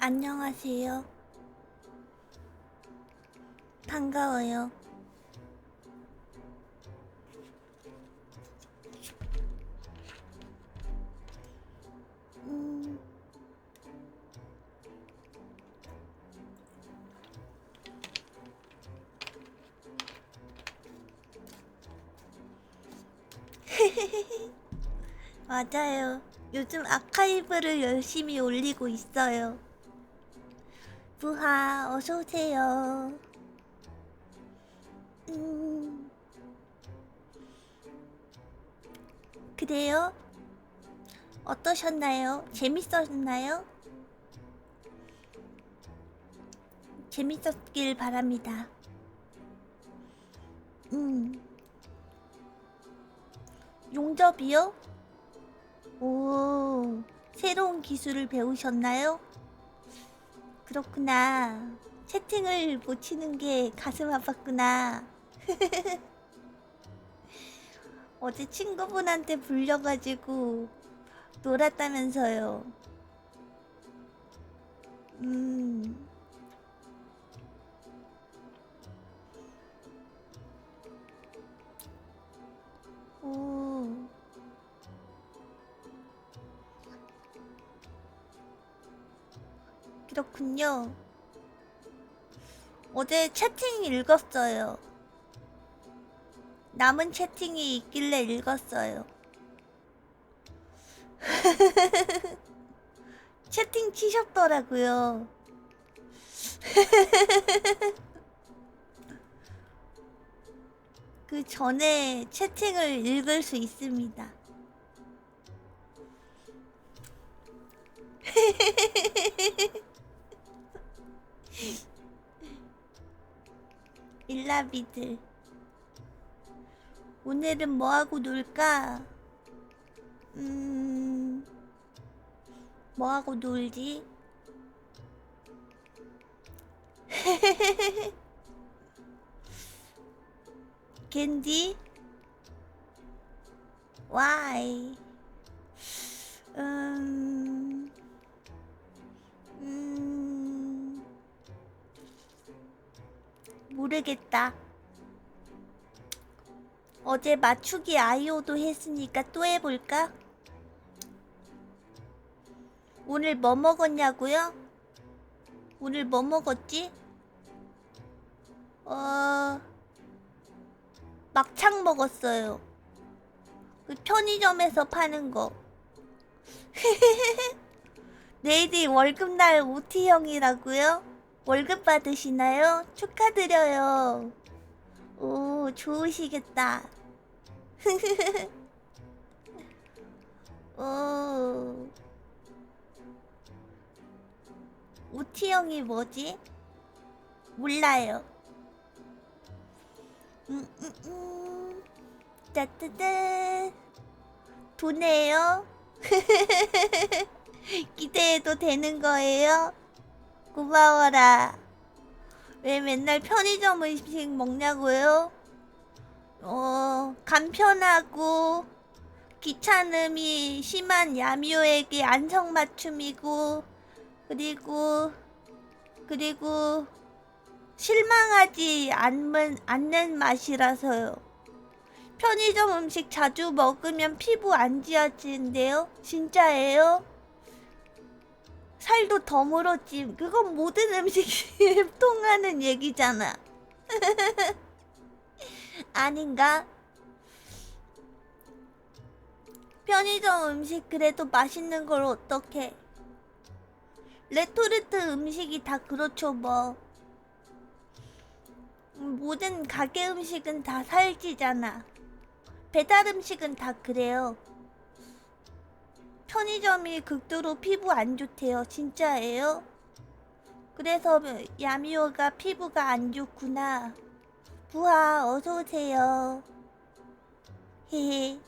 안녕하세요. 반가워요. 음, 맞아요. 요즘 아카이브를 열심히 올리고 있어요. 부하, 어서오세요. 음, 그래요? 어떠셨나요? 재밌었나요? 재밌었길 바랍니다. 음, 용접이요? 오, 새로운 기술을 배우셨나요? 그렇구나. 채팅을 못 치는 게 가슴 아팠구나. 어제 친구분한테 불려가지고 놀았다면서요. 음, 오, 그렇군요. 어제 채팅 읽었어요. 남은 채팅이 있길래 읽었어요. 채팅 치셨더라고요. 그 전에 채팅을 읽을 수 있습니다. 일라비들. 오늘은 뭐하고 놀까? 음, 뭐하고 놀지? 캔디? Why? 음, 음, 모르겠다. 어제 맞추기 아이오도 했으니까 또 해볼까? 오늘 뭐 먹었냐고요? 오늘 뭐 먹었지? 어, 막창 먹었어요. 그 편의점에서 파는 거. 내일이 월급날 OT형이라고요? 월급 받으시나요? 축하드려요. 오, 좋으시겠다. 오, OT형이 뭐지? 몰라요. 음, 음, 음. 따뜨뜻. 돈이에요? 기대해도 되는 거예요? 고마워라. 왜 맨날 편의점 음식 먹냐고요? 간편하고 귀찮음이 심한 야미오에게 안성맞춤이고, 그리고, 그리고 실망하지 않는 맛이라서요. 편의점 음식 자주 먹으면 피부 안 지워지는데요? 진짜예요? 살도 더 물었지. 그건 모든 음식에 통하는 얘기잖아. 아닌가? 편의점 음식 그래도 맛있는 걸 어떡해. 레토르트 음식이 다 그렇죠 뭐. 모든 가게 음식은 다 살찌잖아. 배달 음식은 다 그래요. 편의점이 극도로 피부 안 좋대요. 진짜예요? 그래서 야미오가 피부가 안 좋구나. 부하 어서오세요. 헤헤.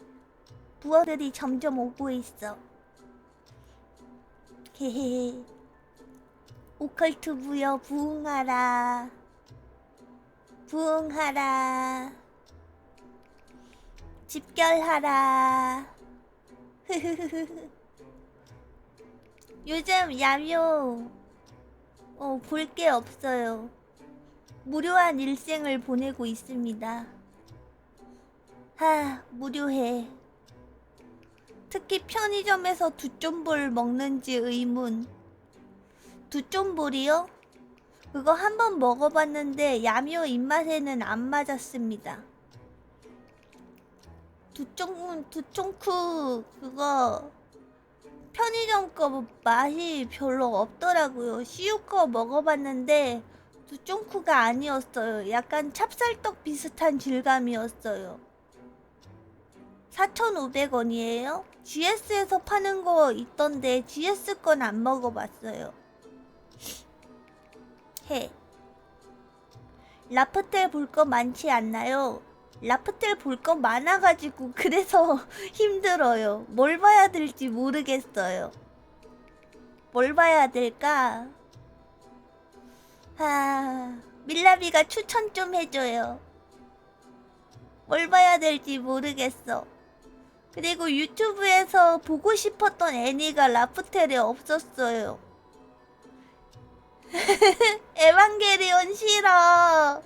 부어들이 점점 오고 있어. 헤헤. 오컬트 부여 부응하라. 부응하라. 집결하라. 요즘 야묘 볼 게 없어요. 무료한 일생을 보내고 있습니다. 무료해. 특히 편의점에서 두쫌볼 먹는지 의문. 두쫌볼이요? 그거 한번 먹어봤는데 야묘 입맛에는 안 맞았습니다. 두쫑쿠 그거 편의점 거 맛이 별로 없더라고요. CU 거 먹어봤는데 두쫑쿠가 아니었어요. 약간 찹쌀떡 비슷한 질감이었어요. 4,500원이에요? GS에서 파는 거 있던데 GS 건 안 먹어봤어요. 라프텔 볼 거 많지 않나요? 라프텔 볼 거 많아가지고 그래서 힘들어요. 뭘 봐야 될지 모르겠어요. 뭘 봐야 될까? 밀라비가 추천 좀 해줘요. 뭘 봐야 될지 모르겠어. 그리고 유튜브에서 보고 싶었던 애니가 라프텔에 없었어요. 에반게리온 싫어.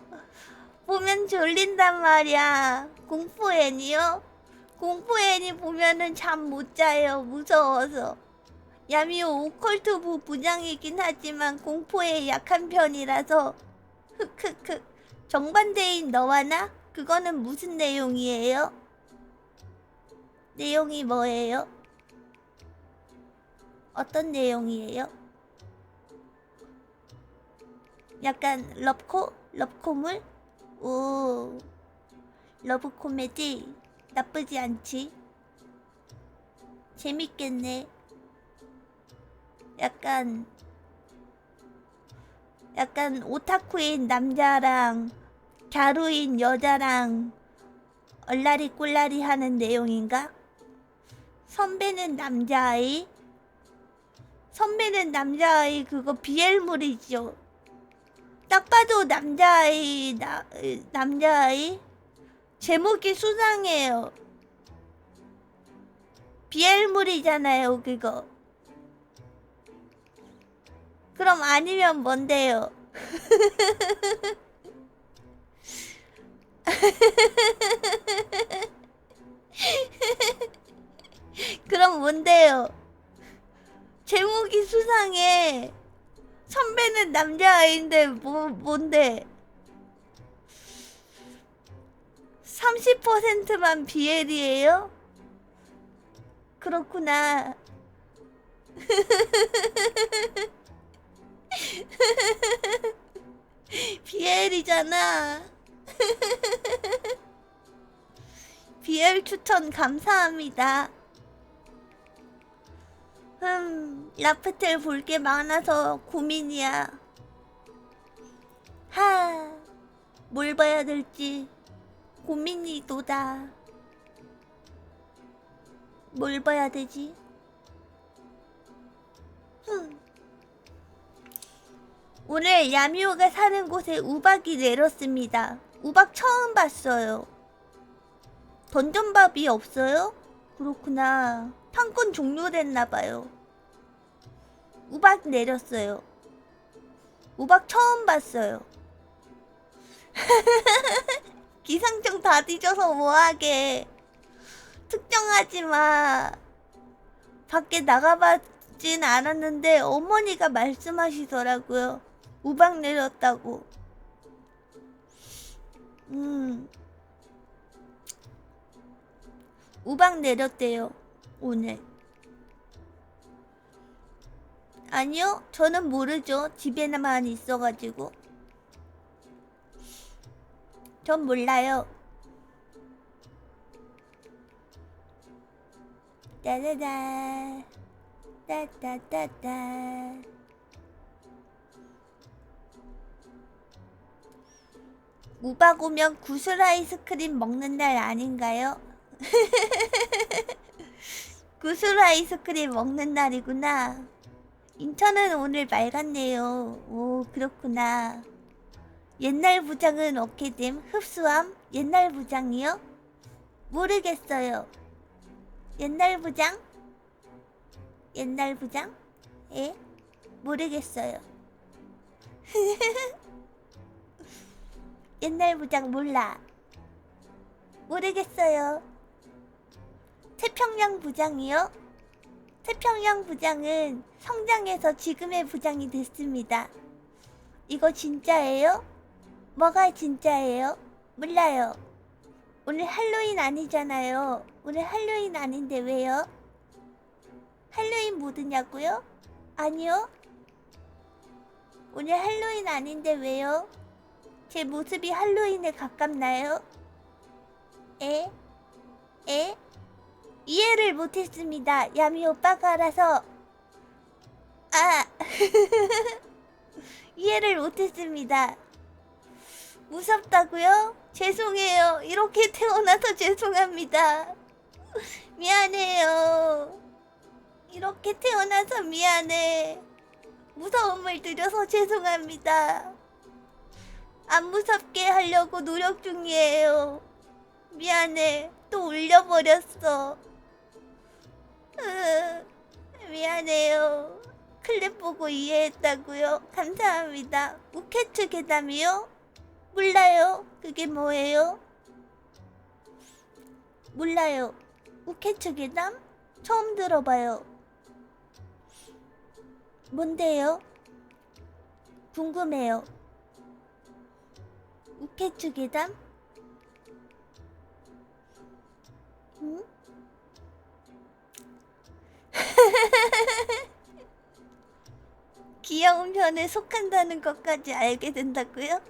보면 졸린단 말이야. 공포 애니요? 공포 애니 보면은 잠 못 자요. 무서워서. 야미오 오컬트부 부장이긴 하지만 공포에 약한 편이라서. 흑흑흑. 정반대인 너와 나? 그거는 무슨 내용이에요? 내용이 뭐예요? 어떤 내용이에요? 약간 러브코물? 오, 러브 코미디 나쁘지 않지? 재밌겠네. 약간 오타쿠인 남자랑 갸루인 여자랑 얼라리 꼴라리 하는 내용인가? 선배는 남자아이? 선배는 남자아이 그거 비엘물이죠. 딱 봐도 남자아이. 제목이 수상해요. 비엘물이잖아요 그거. 그럼 아니면 뭔데요? 그럼 뭔데요? 제목이 수상해. 선배는 남자아이인데 뭔데? 30%만 비엘이에요? 그렇구나. 비엘이잖아. 비엘 추천 감사합니다. 라프텔 볼 게 많아서 고민이야. 뭘 봐야 될지 고민이도다. 뭘 봐야 되지? 오늘 야미오가 사는 곳에 우박이 내렸습니다. 우박 처음 봤어요. 던전밥이 없어요? 그렇구나. 판권 종료됐나봐요. 우박 내렸어요. 우박 처음 봤어요. 기상청 다 뒤져서 뭐하게. 특정하지마. 밖에 나가봤진 않았는데 어머니가 말씀하시더라고요. 우박 내렸다고. 우박 내렸대요 오늘. 아니요 저는 모르죠. 집에만 있어가지고. 전 몰라요. 따다다 따따따따. 우박 오면 구슬 아이스크림 먹는 날 아닌가요? 구슬 아이스크림 먹는 날이구나. 인천은 오늘 맑았네요. 오 그렇구나. 옛날 부장은 어떻게 됨? 흡수함? 옛날 부장이요? 모르겠어요. 옛날 부장? 옛날 부장? 예? 모르겠어요. 옛날 부장 몰라. 모르겠어요. 태평양 부장이요? 태평양 부장은 성장해서 지금의 부장이 됐습니다. 이거 진짜예요? 뭐가 진짜예요? 몰라요. 오늘 할로윈 아니잖아요. 오늘 할로윈 아닌데 왜요? 할로윈 모드냐고요? 아니요. 오늘 할로윈 아닌데 왜요? 제 모습이 할로윈에 가깝나요? 에? 에? 이해를 못했습니다. 야미 오빠가 알아서. 아! 이해를 못했습니다. 무섭다고요? 죄송해요. 이렇게 태어나서 죄송합니다. 미안해요. 이렇게 태어나서 미안해. 무서움을 드려서 죄송합니다. 안 무섭게 하려고 노력 중이에요. 미안해. 또 울려버렸어. 미안해요. 클립 보고 이해했다고요? 감사합니다. 우케츠 괴담이요? 몰라요. 그게 뭐예요? 몰라요. 우케츠 괴담? 처음 들어봐요. 뭔데요? 궁금해요. 우케츠 괴담? 응? 귀여운 편에 속한다는 것까지 알게 된다고요?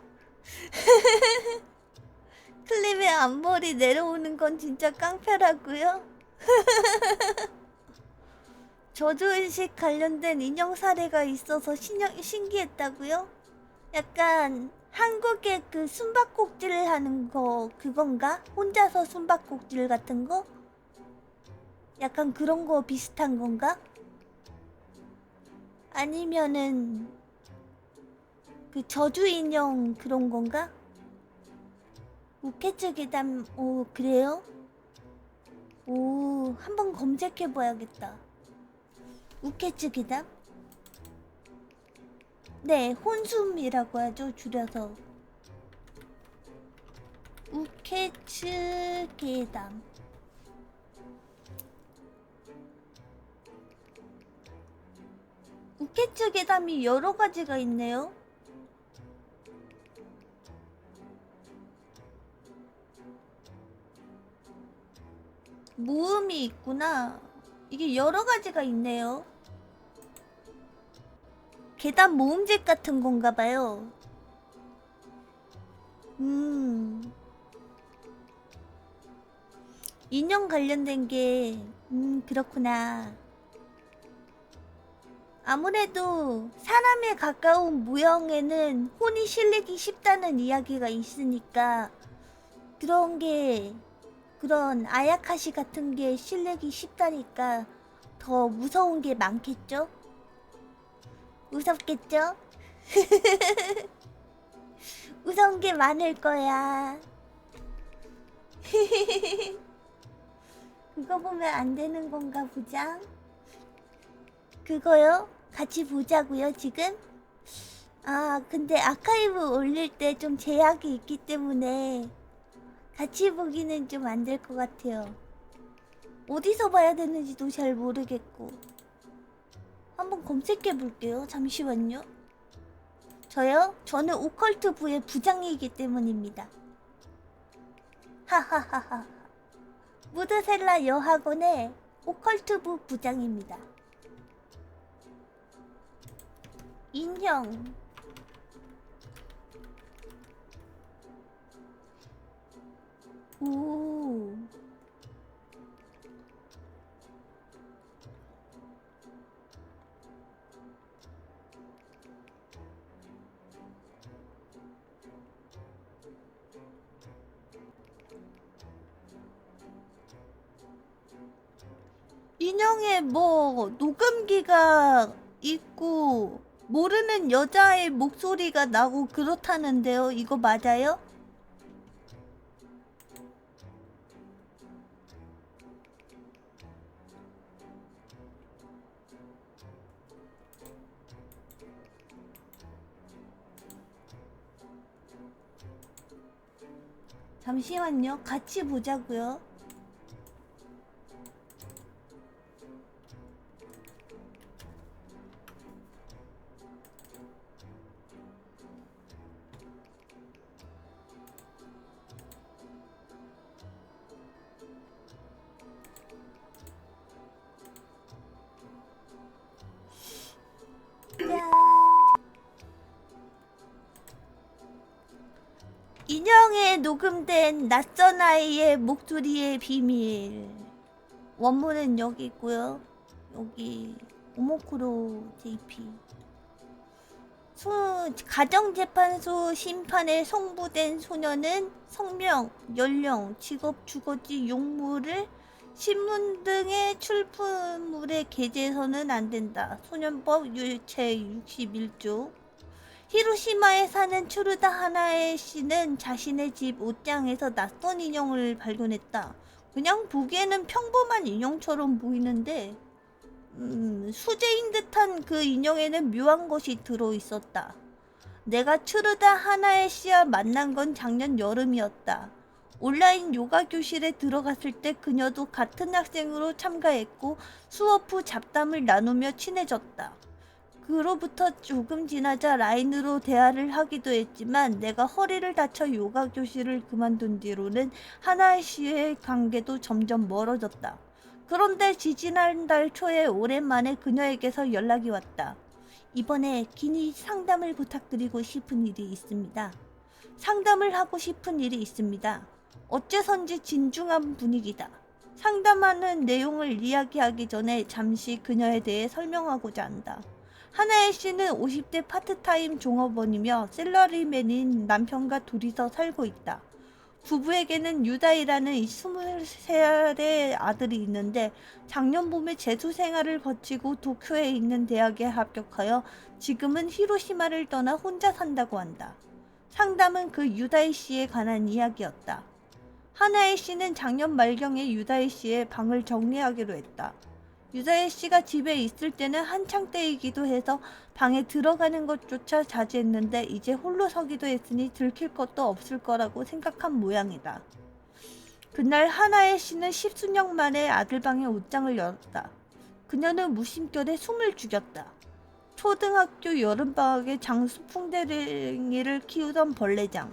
클립에 앞머리 내려오는 건 진짜 깡패라고요? 저주의식 관련된 인형 사례가 있어서 신기했다고요? 약간 한국의 그 숨바꼭질 하는 거 그건가? 혼자서 숨바꼭질 같은 거? 약간 그런 거 비슷한 건가? 아니면은 그 저주 인형 그런 건가? 우케츠 괴담, 오, 그래요? 오, 한번 검색해봐야겠다. 우케츠 괴담? 네, 혼숨이라고 하죠, 줄여서. 우케츠 괴담. 우케츠 괴담이 여러 가지가 있네요. 모음이 있구나. 이게 여러 가지가 있네요. 계단 모음집 같은 건가 봐요. 인형 관련된 게, 그렇구나. 아무래도 사람에 가까운 무형에는 혼이 실리기 쉽다는 이야기가 있으니까 그런 아야카시 같은 게 실리기 쉽다니까 더 무서운 게 많겠죠? 무섭겠죠? 무서운 게 많을 거야. 그거 보면 안 되는 건가, 부장? 그거요? 같이 보자고요, 지금? 아, 근데 아카이브 올릴 때 좀 제약이 있기 때문에 같이 보기는 좀 안 될 것 같아요. 어디서 봐야 되는지도 잘 모르겠고. 한번 검색해 볼게요. 잠시만요. 저요? 저는 오컬트 부의 부장이기 때문입니다. 하하하하. 무드셀라 여학원의 오컬트 부 부장입니다. 인형. 오. 인형에 뭐 녹음기가 있고 모르는 여자의 목소리가 나고 그렇다는데요. 이거 맞아요? 잠시만요. 같이 보자고요. 짠. 인형에 녹음된 낯선 아이의 목소리의 비밀. 원문은 여기 있고요. 여기 오모쿠로 JP. 가정재판소 심판에 송부된 소녀는 성명, 연령, 직업, 주거지, 용모를 신문 등의 출판물에 게재해서는 안 된다. 소년법 제61조. 히로시마에 사는 추르다 하나에 씨는 자신의 집 옷장에서 낯선 인형을 발견했다. 그냥 보기에는 평범한 인형처럼 보이는데 수제인 듯한 그 인형에는 묘한 것이 들어있었다. 내가 추르다 하나에 씨와 만난 건 작년 여름이었다. 온라인 요가 교실에 들어갔을 때 그녀도 같은 학생으로 참가했고 수업 후 잡담을 나누며 친해졌다. 그로부터 조금 지나자 라인으로 대화를 하기도 했지만 내가 허리를 다쳐 요가 교실을 그만둔 뒤로는 하나에 씨의 관계도 점점 멀어졌다. 그런데 지지난달 초에 오랜만에 그녀에게서 연락이 왔다. 이번에 긴히 상담을 부탁드리고 싶은 일이 있습니다. 상담을 하고 싶은 일이 있습니다. 어째선지 진중한 분위기다. 상담하는 내용을 이야기하기 전에 잠시 그녀에 대해 설명하고자 한다. 하나의 씨는 50대 파트타임 종업원이며 셀러리맨인 남편과 둘이서 살고 있다. 부부에게는 유다이라는 23살의 아들이 있는데 작년 봄에 재수 생활을 거치고 도쿄에 있는 대학에 합격하여 지금은 히로시마를 떠나 혼자 산다고 한다. 상담은 그 유다이 씨에 관한 이야기였다. 하나의 씨는 작년 말경에 유다이 씨의 방을 정리하기로 했다. 유다이 씨가 집에 있을 때는 한창 때이기도 해서 방에 들어가는 것조차 자제했는데 이제 홀로 서기도 했으니 들킬 것도 없을 거라고 생각한 모양이다. 그날 하나의 씨는 10수년 만에 아들 방의 옷장을 열었다. 그녀는 무심결에 숨을 죽였다. 초등학교 여름방학에 장수풍뎅이를 키우던 벌레장,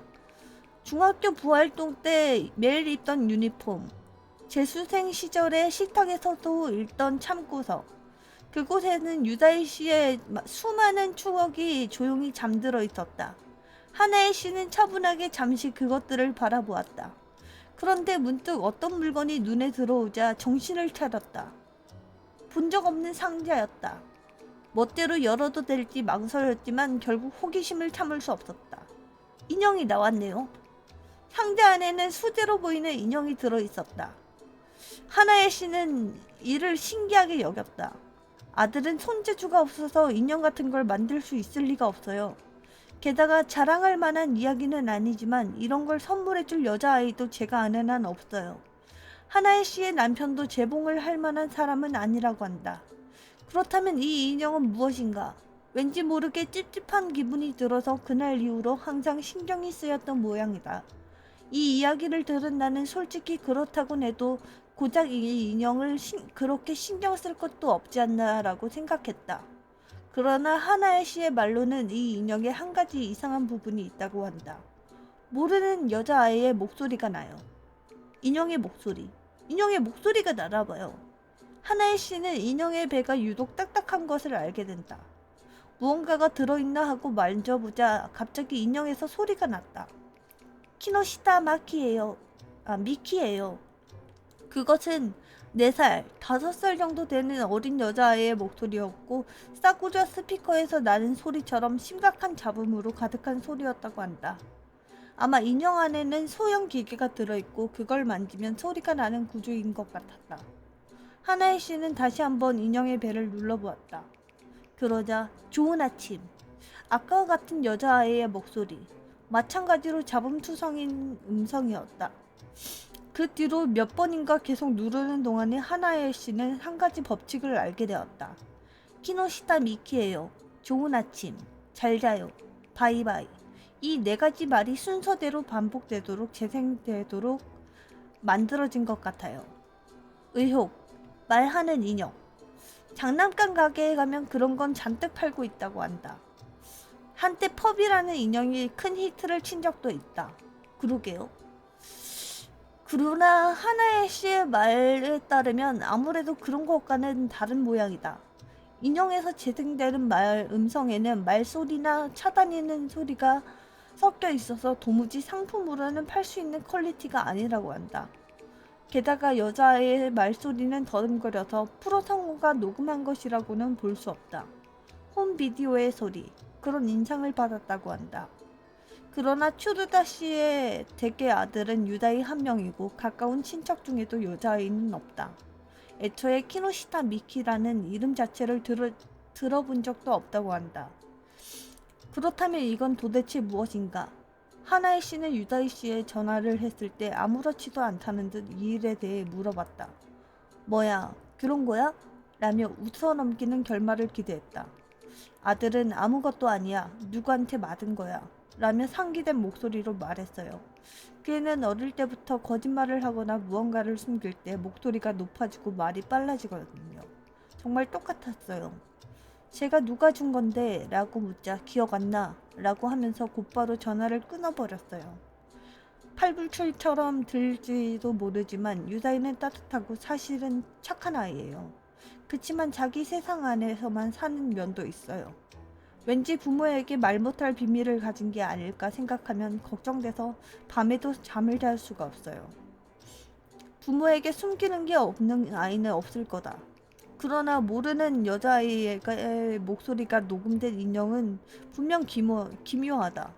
중학교 부활동 때 매일 입던 유니폼, 재수생 시절에 식탁에서도 읽던 참고서, 그곳에는 유다이 씨의 수많은 추억이 조용히 잠들어 있었다. 하나의 씨는 차분하게 잠시 그것들을 바라보았다. 그런데 문득 어떤 물건이 눈에 들어오자 정신을 차렸다. 본 적 없는 상자였다. 멋대로 열어도 될지 망설였지만 결국 호기심을 참을 수 없었다. 인형이 나왔네요. 상자 안에는 수제로 보이는 인형이 들어있었다. 하나의 씨는 이를 신기하게 여겼다. 아들은 손재주가 없어서 인형 같은 걸 만들 수 있을 리가 없어요. 게다가 자랑할 만한 이야기는 아니지만 이런 걸 선물해줄 여자아이도 제가 아는 한 없어요. 하나의 씨의 남편도 재봉을 할 만한 사람은 아니라고 한다. 그렇다면 이 인형은 무엇인가? 왠지 모르게 찝찝한 기분이 들어서 그날 이후로 항상 신경이 쓰였던 모양이다. 이 이야기를 들은 나는 솔직히 그렇다곤 해도 고작 이 인형을 그렇게 신경 쓸 것도 없지 않나 라고 생각했다. 그러나 하나의 씨의 말로는 이 인형에 한 가지 이상한 부분이 있다고 한다. 모르는 여자아이의 목소리가 나요. 인형의 목소리. 인형의 목소리가 나나봐요. 하나의 씨는 인형의 배가 유독 딱딱한 것을 알게 된다. 무언가가 들어있나 하고 만져보자 갑자기 인형에서 소리가 났다. 키노시타 마키예요. 미키예요. 그것은 4살, 5살 정도 되는 어린 여자아이의 목소리였고 싸구려 스피커에서 나는 소리처럼 심각한 잡음으로 가득한 소리였다고 한다. 아마 인형 안에는 소형 기계가 들어있고 그걸 만지면 소리가 나는 구조인 것 같았다. 하나의 씨는 다시 한번 인형의 배를 눌러보았다. 그러자 좋은 아침. 아까와 같은 여자아이의 목소리. 마찬가지로 잡음투성인 음성이었다. 그 뒤로 몇 번인가 계속 누르는 동안에 하나의 씨는 한 가지 법칙을 알게 되었다. 키노시타 미키예요. 좋은 아침. 잘 자요. 바이바이. 이 네 가지 말이 순서대로 반복되도록 재생되도록 만들어진 것 같아요. 의혹, 말하는 인형. 장난감 가게에 가면 그런 건 잔뜩 팔고 있다고 한다. 한때 펍이라는 인형이 큰 히트를 친 적도 있다. 그러게요. 그러나 하나의 씨의 말에 따르면 아무래도 그런 것과는 다른 모양이다. 인형에서 재생되는 말 음성에는 말소리나 차다니는 소리가 섞여 있어서 도무지 상품으로는 팔 수 있는 퀄리티가 아니라고 한다. 게다가 여자의 말소리는 더듬거려서 프로성우가 녹음한 것이라고는 볼 수 없다. 홈 비디오의 소리, 그런 인상을 받았다고 한다. 그러나 추르다 씨의 댁의 아들은 유다이 한 명이고 가까운 친척 중에도 여자아이는 없다. 애초에 키노시타 미키라는 이름 자체를 들어본 적도 없다고 한다. 그렇다면 이건 도대체 무엇인가? 하나의 씨는 유다이 씨에 전화를 했을 때 아무렇지도 않다는 듯 이 일에 대해 물어봤다. 뭐야, 그런 거야? 라며 웃어넘기는 결말을 기대했다. 아들은 아무것도 아니야. 누구한테 맞은 거야. 라며 상기된 목소리로 말했어요. 그애는 어릴 때부터 거짓말을 하거나 무언가를 숨길 때 목소리가 높아지고 말이 빨라지거든요. 정말 똑같았어요. 제가 누가 준 건데? 라고 묻자 기억 안 나? 라고 하면서 곧바로 전화를 끊어버렸어요. 팔불출처럼 들지도 모르지만 유다이는 따뜻하고 사실은 착한 아이예요. 그치만 자기 세상 안에서만 사는 면도 있어요. 왠지 부모에게 말 못할 비밀을 가진 게 아닐까 생각하면 걱정돼서 밤에도 잠을 잘 수가 없어요. 부모에게 숨기는 게 없는 아이는 없을 거다. 그러나 모르는 여자아이의 목소리가 녹음된 인형은 분명 기묘하다.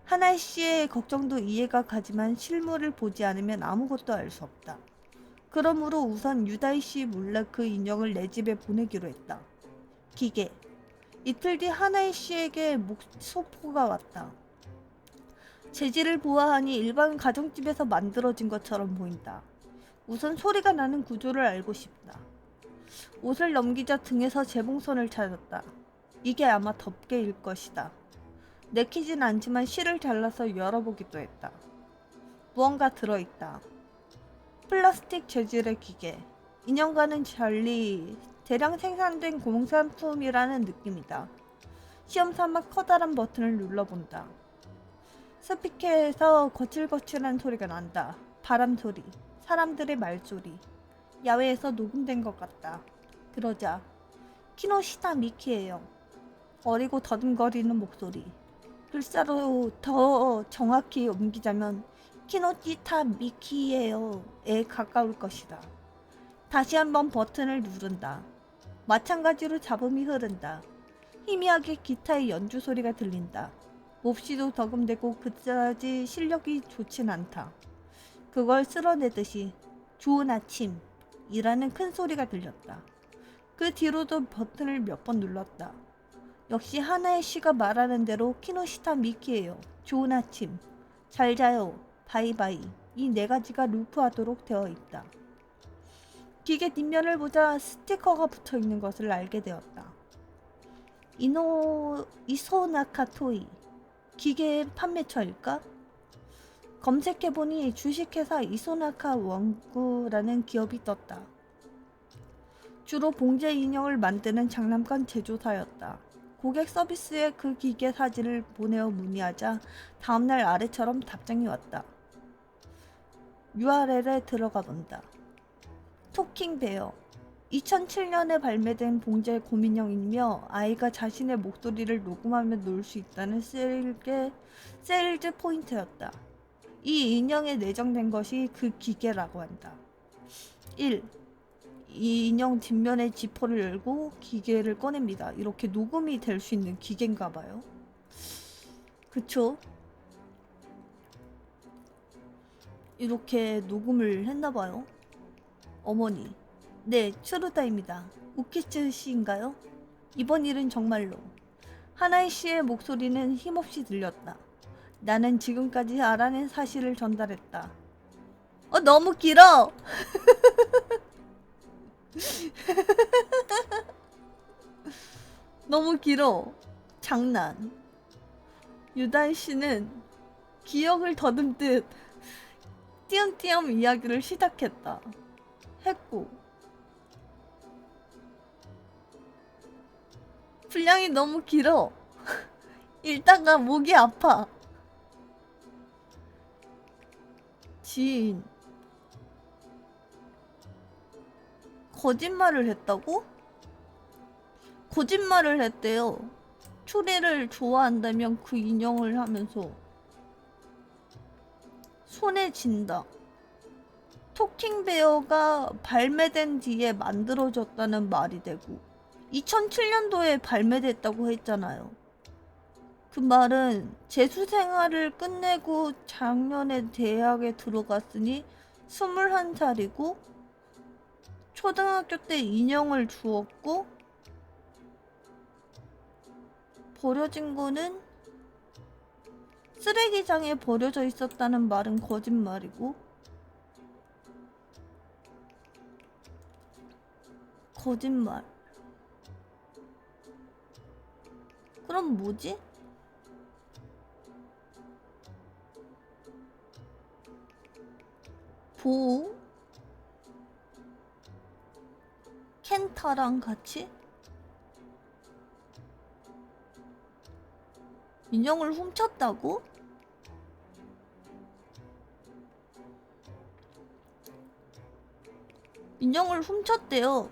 하나의 씨의 걱정도 이해가 가지만 실물을 보지 않으면 아무것도 알 수 없다. 그러므로 우선 유다이 씨 몰래 그 인형을 내 집에 보내기로 했다. 기계. 이틀 뒤 하나의 씨에게 소포가 왔다. 재질을 보아하니 일반 가정집에서 만들어진 것처럼 보인다. 우선 소리가 나는 구조를 알고 싶다. 옷을 넘기자 등에서 재봉선을 찾았다. 이게 아마 덮개일 것이다. 내키진 않지만 실을 잘라서 열어보기도 했다. 무언가 들어있다. 플라스틱 재질의 기계. 인형과는 달리 대량 생산된 공산품이라는 느낌이다. 시험삼아 커다란 버튼을 눌러본다. 스피커에서 거칠거칠한 소리가 난다. 바람소리, 사람들의 말소리. 야외에서 녹음된 것 같다. 그러자 키노시타 미키예요. 어리고 더듬거리는 목소리. 글자로 더 정확히 옮기자면 키노시타 미키예요에 가까울 것이다. 다시 한번 버튼을 누른다. 마찬가지로 잡음이 흐른다. 희미하게 기타의 연주 소리가 들린다. 몹시도 더금대고 그다지 실력이 좋진 않다. 그걸 쓸어내듯이 좋은 아침 이라는 큰 소리가 들렸다. 그 뒤로도 버튼을 몇 번 눌렀다. 역시 하나의 씨가 말하는 대로 키노시타 미키예요. 좋은 아침, 잘 자요, 바이바이 이 네 가지가 루프하도록 되어 있다. 기계 뒷면을 보자 스티커가 붙어있는 것을 알게 되었다. 이소나카 토이 기계의 판매처일까? 검색해보니 주식회사 이소나카 원구라는 기업이 떴다. 주로 봉제 인형을 만드는 장난감 제조사였다. 고객 서비스에 그 기계 사진을 보내어 문의하자 다음날 아래처럼 답장이 왔다. URL에 들어가 본다. 토킹 베어 2007년에 발매된 봉제 곰인형이며 아이가 자신의 목소리를 녹음하며 놀 수 있다는 세일즈 포인트였다. 이 인형에 내장된 것이 그 기계라고 한다. 1. 이 인형 뒷면의 지퍼를 열고 기계를 꺼냅니다. 이렇게 녹음이 될 수 있는 기계인가 봐요. 그쵸? 이렇게 녹음을 했나 봐요. 어머니. 네, 추루다입니다. 우키츠 씨인가요? 이번 일은 정말로. 하나의 씨의 목소리는 힘없이 들렸다. 나는 지금까지 알아낸 사실을 전달했다. 너무 길어! 너무 길어. 장난. 유단 씨는 기억을 더듬듯 띄엄띄엄 이야기를 시작했다. 했고 분량이 너무 길어. 읽다가 목이 아파. 지인 거짓말을 했다고? 거짓말을 했대요. 초리를 좋아한다면 그 인형을 하면서 손에 쥔다. 토킹베어가 발매된 뒤에 만들어졌다는 말이 되고 2007년도에 발매됐다고 했잖아요. 그 말은 재수 생활을 끝내고 작년에 대학에 들어갔으니 21살이고 초등학교 때 인형을 주었고 버려진 거는 쓰레기장에 버려져 있었다는 말은 거짓말이고 거짓말. 그럼 뭐지? 보호? 켄타랑 같이? 인형을 훔쳤다고? 인형을 훔쳤대요.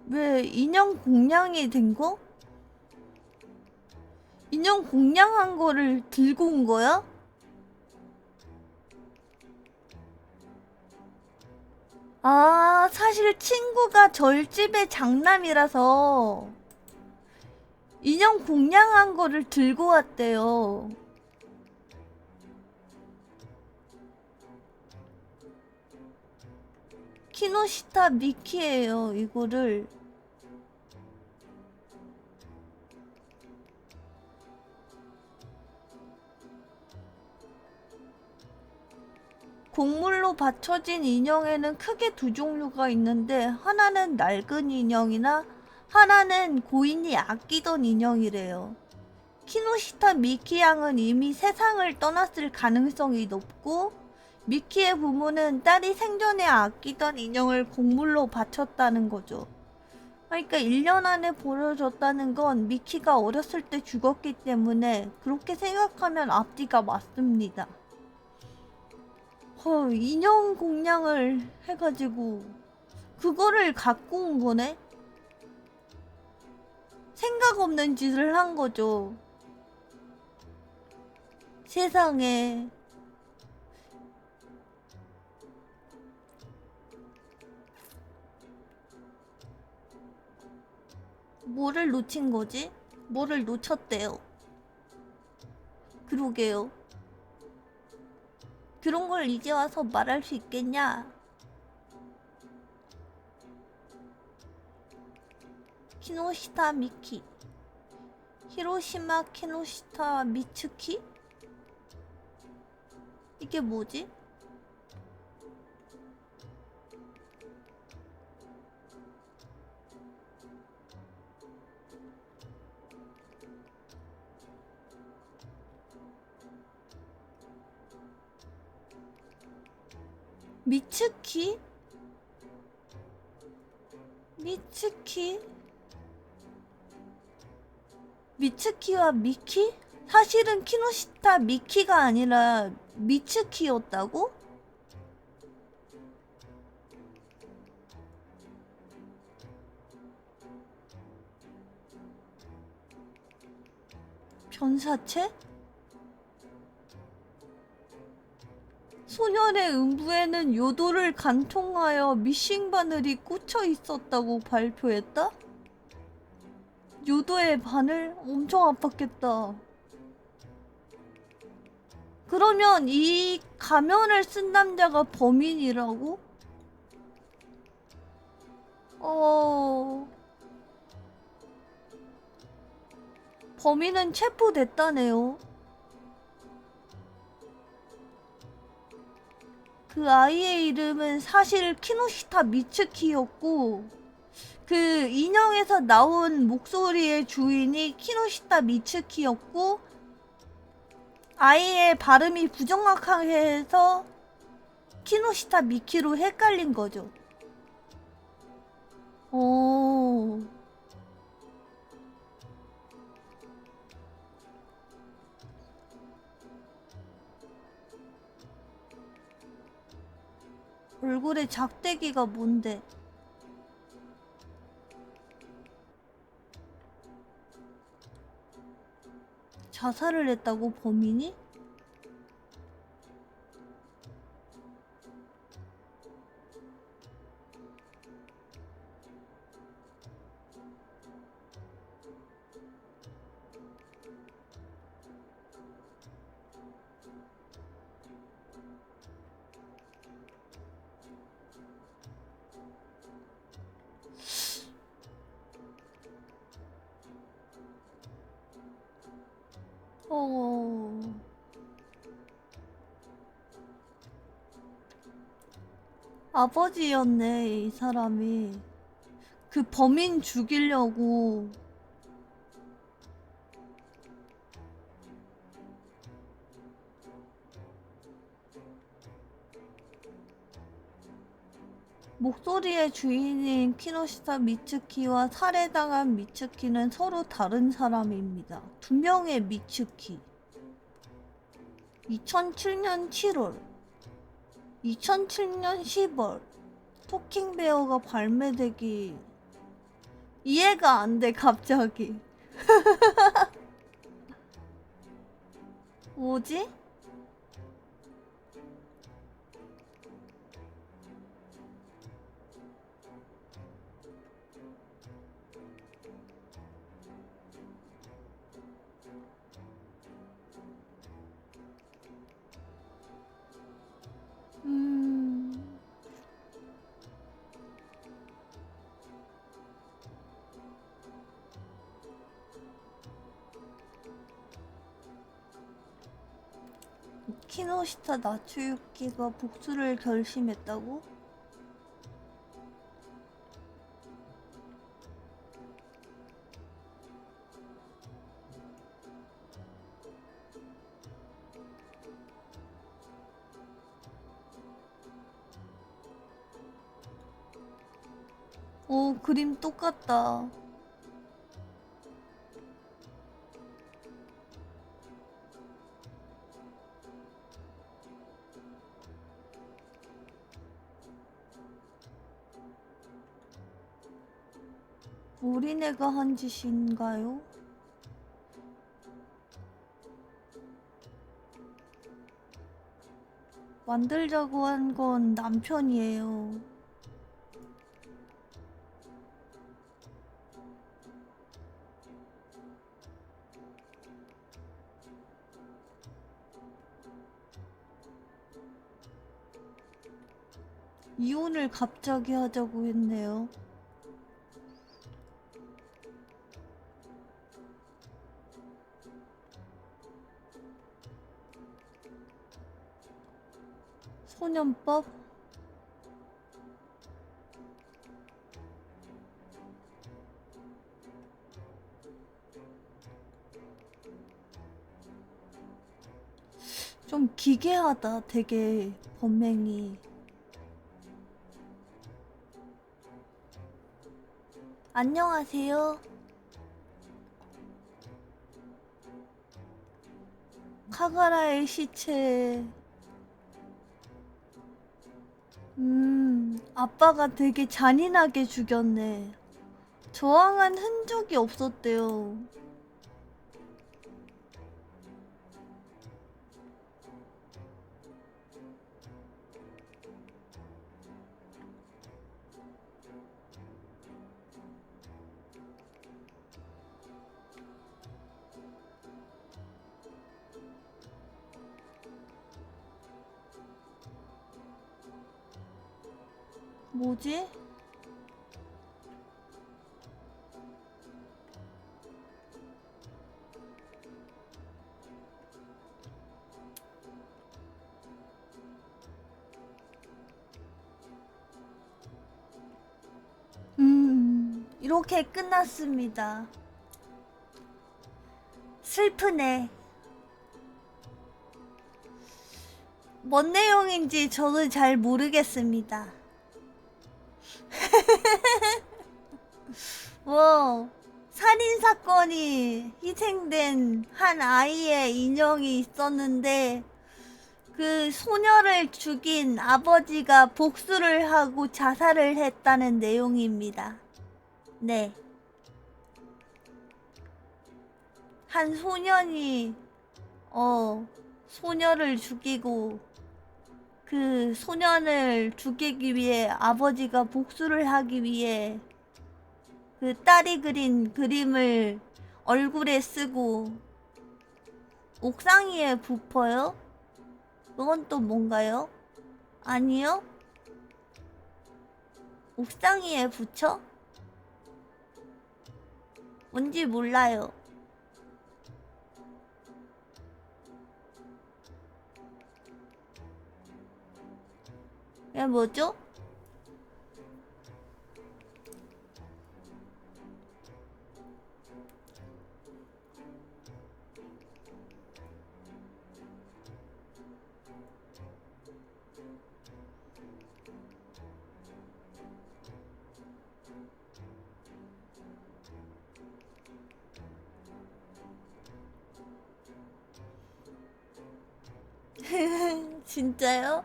왜 인형 공냥이 된 거? 인형 공냥한 거를 들고 온 거야? 아, 사실 친구가 절집의 장남이라서 인형 공냥한 거를 들고 왔대요. 키노시타 미키예요, 이거를. 곡물로 받쳐진 인형에는 크게 두 종류가 있는데 하나는 낡은 인형이나 하나는 고인이 아끼던 인형이래요. 키노시타 미키 양은 이미 세상을 떠났을 가능성이 높고 미키의 부모는 딸이 생전에 아끼던 인형을 곡물로 바쳤다는 거죠. 그러니까 1년 안에 버려졌다는 건 미키가 어렸을 때 죽었기 때문에 그렇게 생각하면 앞뒤가 맞습니다. 인형 공냥을 해가지고 그거를 갖고 온 거네? 생각 없는 짓을 한 거죠. 세상에. 뭐를 놓친 거지? 뭐를 놓쳤대요. 그러게요. 그런 걸 이제 와서 말할 수 있겠냐? 키노시타 미키. 히로시마 키노시타 미츠키? 이게 뭐지? 미츠키? 미츠키? 미츠키와 미키? 사실은 키노시타 미키가 아니라 미츠키였다고? 변사체? 소년의 음부에는 요도를 간통하여 미싱 바늘이 꽂혀 있었다고 발표했다? 요도의 바늘? 엄청 아팠겠다. 그러면 이 가면을 쓴 남자가 범인이라고? 범인은 체포됐다네요. 그 아이의 이름은 사실 키노시타 미츠키였고 그 인형에서 나온 목소리의 주인이 키노시타 미츠키였고 아이의 발음이 부정확하게 해서 키노시타 미키로 헷갈린 거죠. 오. 얼굴에 작대기가 뭔데? 자살을 했다고 범인이? 어. 아버지였네, 이 사람이. 그 범인 죽이려고. 목소리의 주인인 키노시타 미츠키와 살해당한 미츠키는 서로 다른 사람입니다. 두 명의 미츠키. 2007년 7월, 2007년 10월, 토킹베어가 발매되기 이해가 안 돼, 갑자기. 뭐지? 키노시타 나츠유키가 복수를 결심했다고? 오, 그림 똑같다. 우리네가 한 짓인가요? 만들자고 한 건 남편이에요. 이혼을 갑자기 하자고 했네요. 소년법? 좀 기괴하다, 되게 범행이. 안녕하세요. 카가라의 시체. 아빠가 되게 잔인하게 죽였네. 저항한 흔적이 없었대요. 뭐지? 이렇게 끝났습니다. 슬프네. 뭔 내용인지 저도 잘 모르겠습니다. 뭐 살인사건이 희생된 한 아이의 인형이 있었는데 그 소녀를 죽인 아버지가 복수를 하고 자살을 했다는 내용입니다. 네. 한 소년이 소녀를 죽이고 그 소년을 죽이기 위해 아버지가 복수를 하기 위해 그 딸이 그린 그림을 얼굴에 쓰고 옥상 위에 부퍼요? 그건 또 뭔가요? 아니요? 옥상 위에 붙여? 뭔지 몰라요. 이게 뭐죠? 진짜요?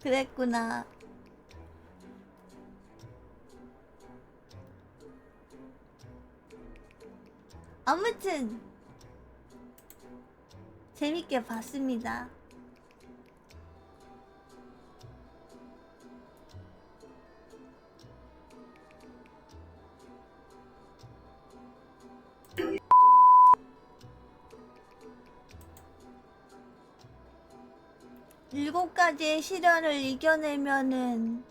그랬구나. 아무튼 재밌게 봤습니다. 일곱 가지의 시련을 이겨내면은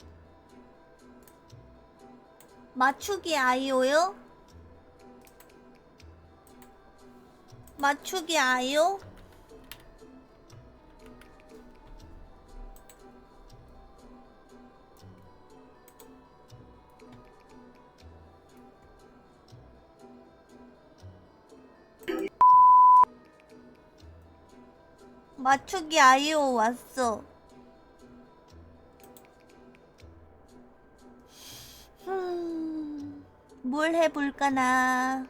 맞추기 아이오요? 맞추기 아이오? 맞추기 아이오 왔어. 뭘 해볼까나.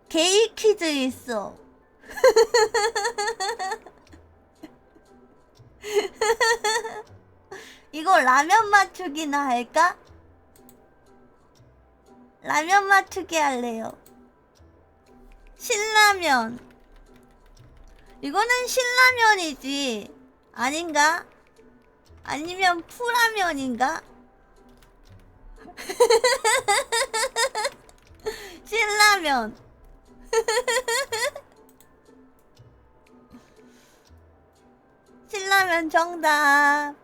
게이 퀴즈 있어. 이거 라면 맞추기나 할까? 라면 맞추기 할래요. 신라면. 이거는 신라면이지. 아닌가? 아니면 풀라면인가? 신라면. 신라면 정답.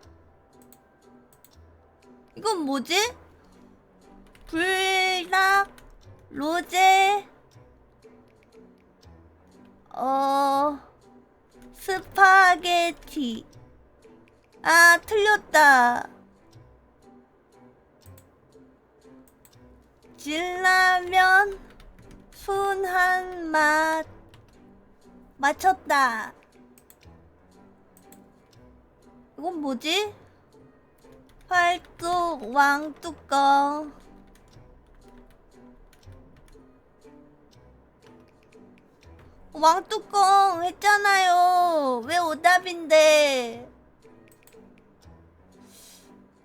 이건 뭐지? 불닭 로제 스파게티. 아, 틀렸다. 진라면 순한 맛. 맞췄다. 이건 뭐지? 활뚝 왕뚜껑. 왕뚜껑 했잖아요. 왜 오답인데?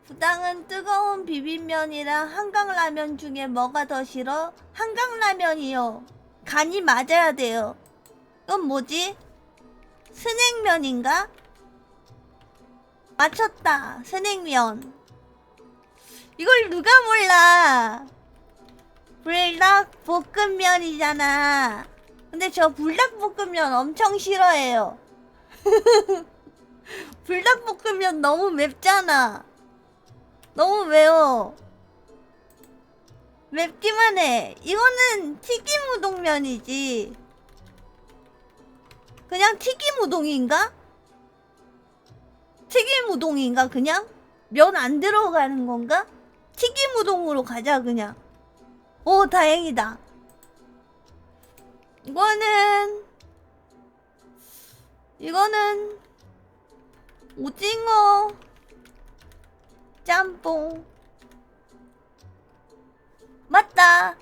부당은 뜨거운 비빔면이랑 한강라면 중에 뭐가 더 싫어? 한강라면이요. 간이 맞아야 돼요. 이건 뭐지? 스낵면인가? 맞췄다. 스낵면. 이걸 누가 몰라? 불닭볶음면이잖아. 근데 저 불닭볶음면 엄청 싫어해요. 불닭볶음면 너무 맵잖아. 너무 매워. 맵기만 해. 이거는 튀김 우동면이지. 그냥 튀김 우동인가? 튀김 우동인가 그냥? 면 안 들어가는 건가? 튀김 우동으로 가자 그냥. 오 다행이다. 이거는 오징어 짬뽕. 맞다.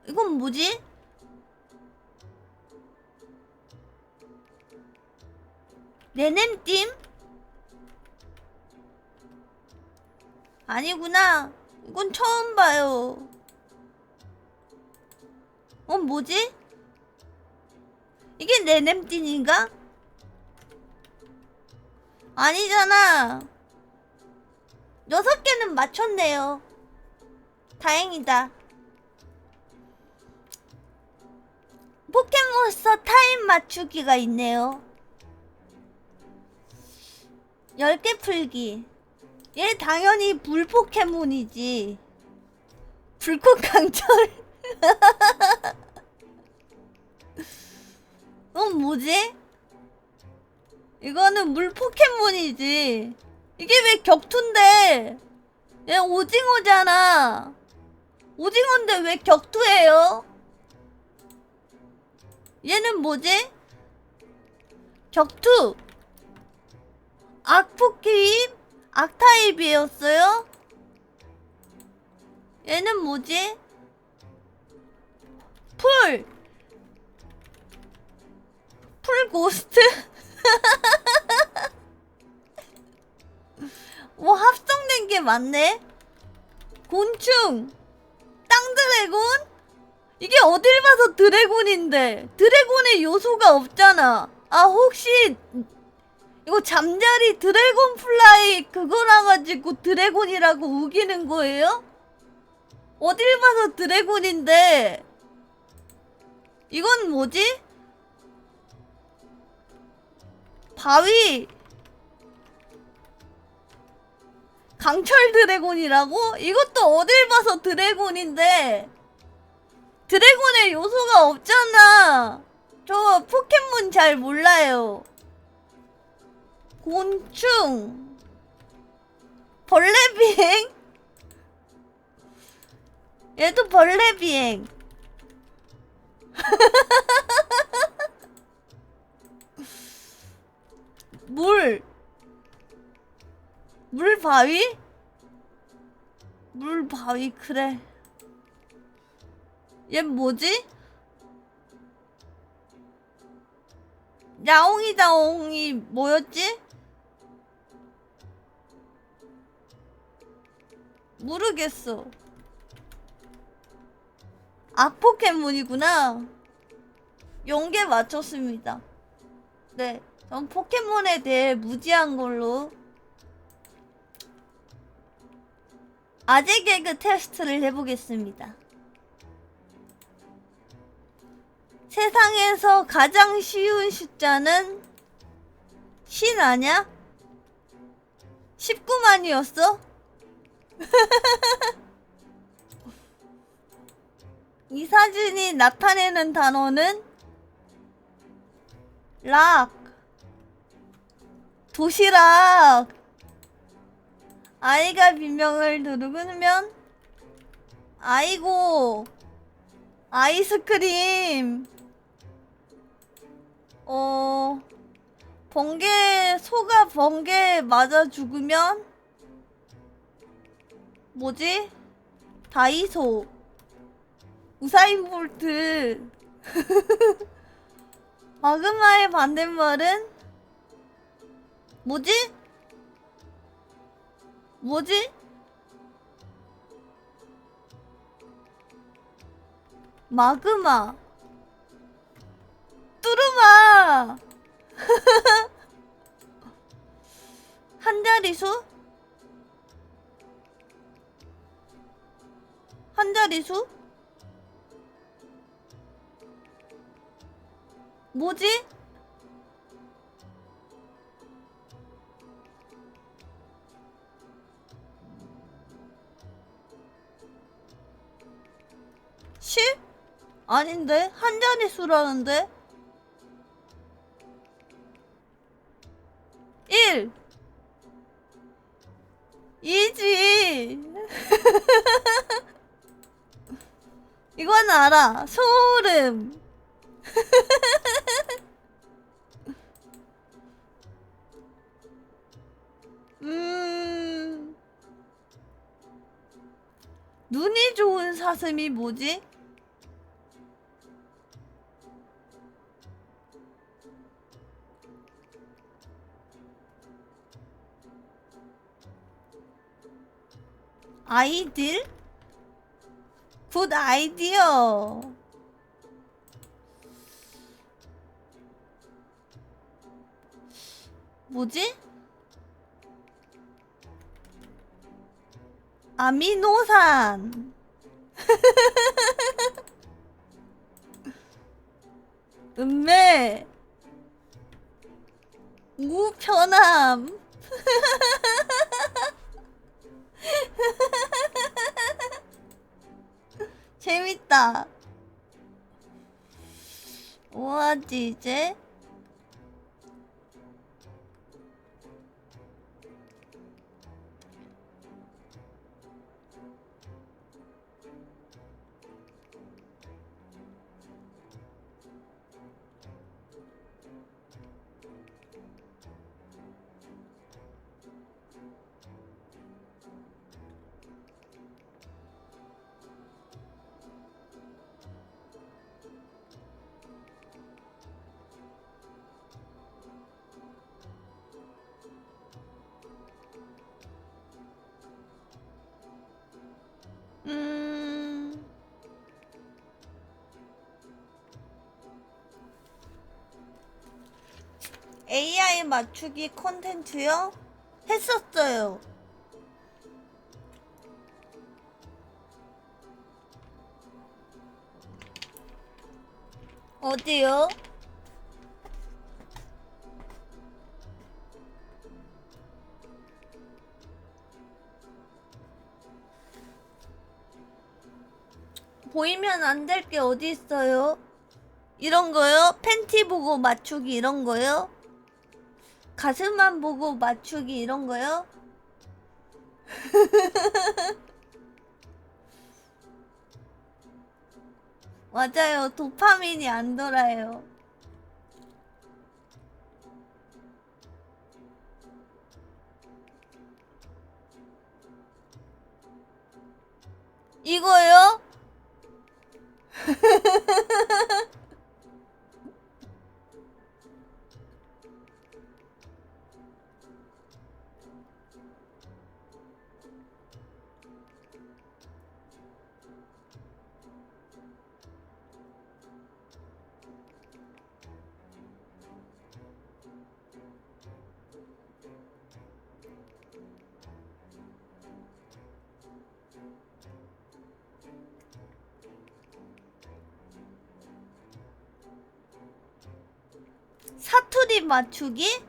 이건 뭐지? 내냄찜? 아니구나. 이건 처음 봐요. 뭐지? 이게 내냄찜인가? 아니잖아. 6개는 맞췄네요. 다행이다. 포켓몬스터 타임 맞추기가 있네요. 10개 풀기. 얘 당연히 불 포켓몬이지. 불꽃 강철. 뭐지? 이거는 물 포켓몬이지. 이게 왜 격투인데? 얘 오징어잖아. 오징어인데 왜 격투예요? 얘는 뭐지? 격투. 악포켓? 악타입이었어요? 얘는 뭐지? 풀 고스트? 뭐 합성된 게 많네? 곤충 땅드래곤? 이게 어딜 봐서 드래곤인데 드래곤의 요소가 없잖아. 아 혹시 이거 잠자리 드래곤 플라이 그거라 가지고 드래곤이라고 우기는 거예요? 어딜 봐서 드래곤인데. 이건 뭐지? 바위 강철 드래곤이라고? 이것도 어딜 봐서 드래곤인데 드래곤의 요소가 없잖아. 저 포켓몬 잘 몰라요. 곤충 벌레 비행? 얘도 벌레 비행. 물 바위? 물 바위 그래. 얘 뭐지? 야옹이 뭐였지? 모르겠어. 악포켓몬이구나. 0개 맞췄습니다. 네, 전 포켓몬에 대해 무지한 걸로 아재 개그 테스트를 해보겠습니다. 세상에서 가장 쉬운 숫자는 신 아냐? 19만이었어? 이 사진이 나타내는 단어는 락, 도시락. 아이가 비명을 누르면 아이고 아이스크림. 소가 번개 맞아 죽으면 뭐지? 다이소. 우사인 볼트. 마그마의 반대말은 뭐지? 마그마. 뚜루마. 한자리수? 뭐지? 시? 아닌데? 한자리수라는데? 1 이지. 이건 알아. 소름. 음. 눈이 좋은 사슴이 뭐지? 아이들? 굿 아이디어. 뭐지? 아미노산. 음메. 우편함. 재밌다. 뭐하지 이제? 음... AI 맞추기 콘텐츠요? 했었어요. 어디요? 보이면 안 될 게 어디 있어요? 이런 거요? 팬티 보고 맞추기 이런 거요? 가슴만 보고 맞추기 이런 거요? 맞아요. 도파민이 안 돌아요. 이거요? 사투리 맞추기?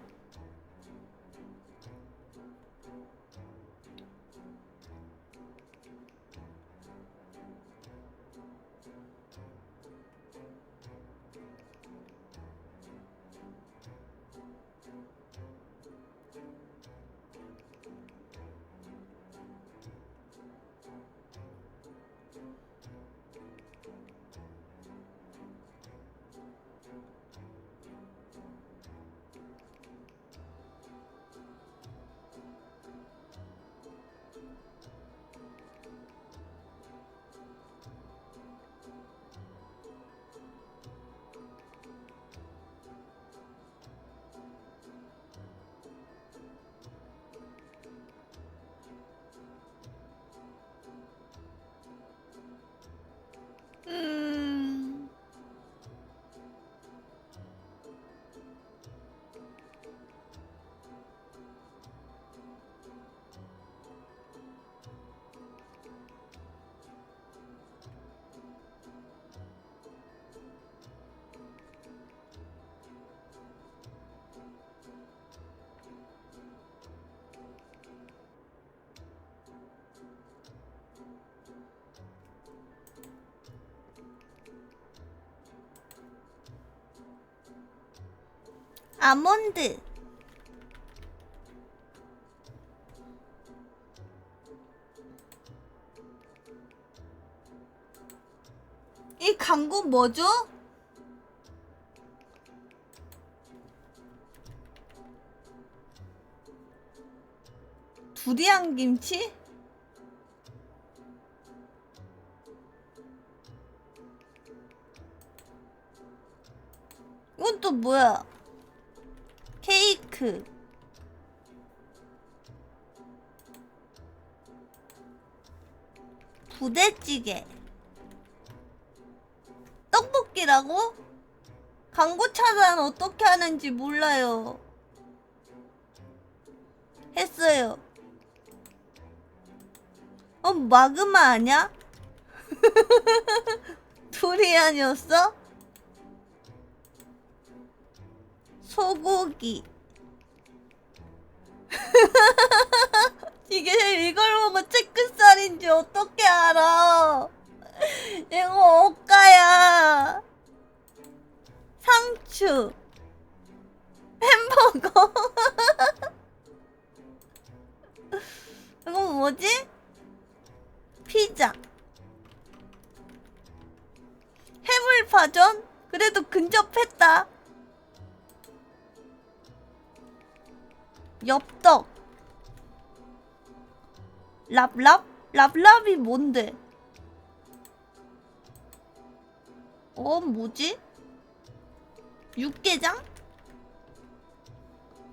음... 아몬드. 이건 뭐죠? 두리안 김치? 이건 또 뭐야? 케이크. 부대찌개. 떡볶이라고? 광고 차단 어떻게 하는지 몰라요. 했어요. 마그마 아냐? 두리안이었어? 소고기. 이게 이걸 보고 체크살인지 어떻게 알아? 이거 억가야. 상추. 햄버거. 이건 뭐지? 피자. 해물파전? 그래도 근접했다. 엽떡. 랍랍? 랍랍이 뭔데? 뭐지? 육개장?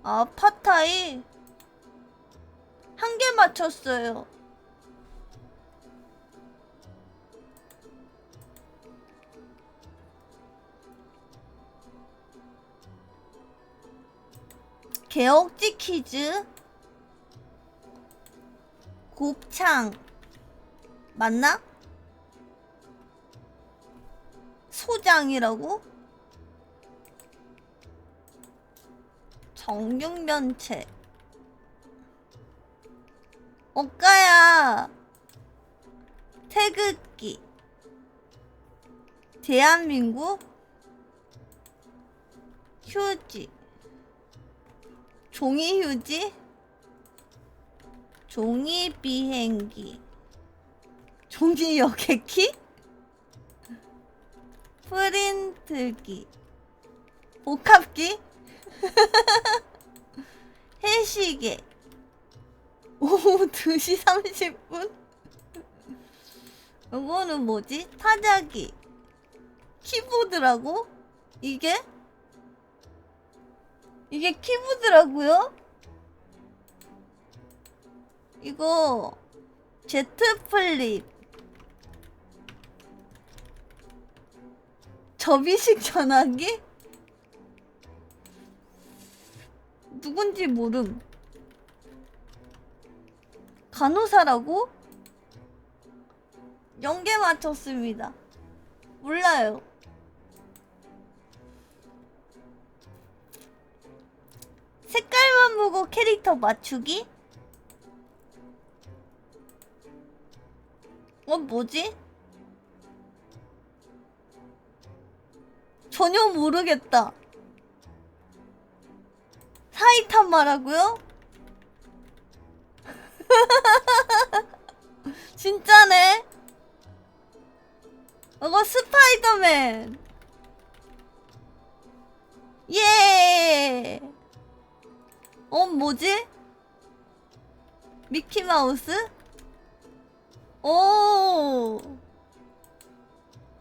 아, 팟타이. 한 개 맞췄어요. 개억지 퀴즈. 곱창 맞나? 소장이라고? 정육면체. 억가야. 태극기. 대한민국. 휴지. 종이 휴지. 종이 비행기. 종이 여객기. 프린트기. 복합기. 해시계. 오후 2시 30분. 이거는 뭐지? 타자기. 키보드라고? 이게 키보드라고요? 이거 Z 플립. 접이식 전화기? 누군지 모름. 간호사라고? 0개 맞췄습니다. 몰라요. 색깔만 보고 캐릭터 맞추기? 뭐지? 전혀 모르겠다. 사이탄 말하고요? 진짜네? 이거 스파이더맨. 예. 뭐지? 미키마우스? 오.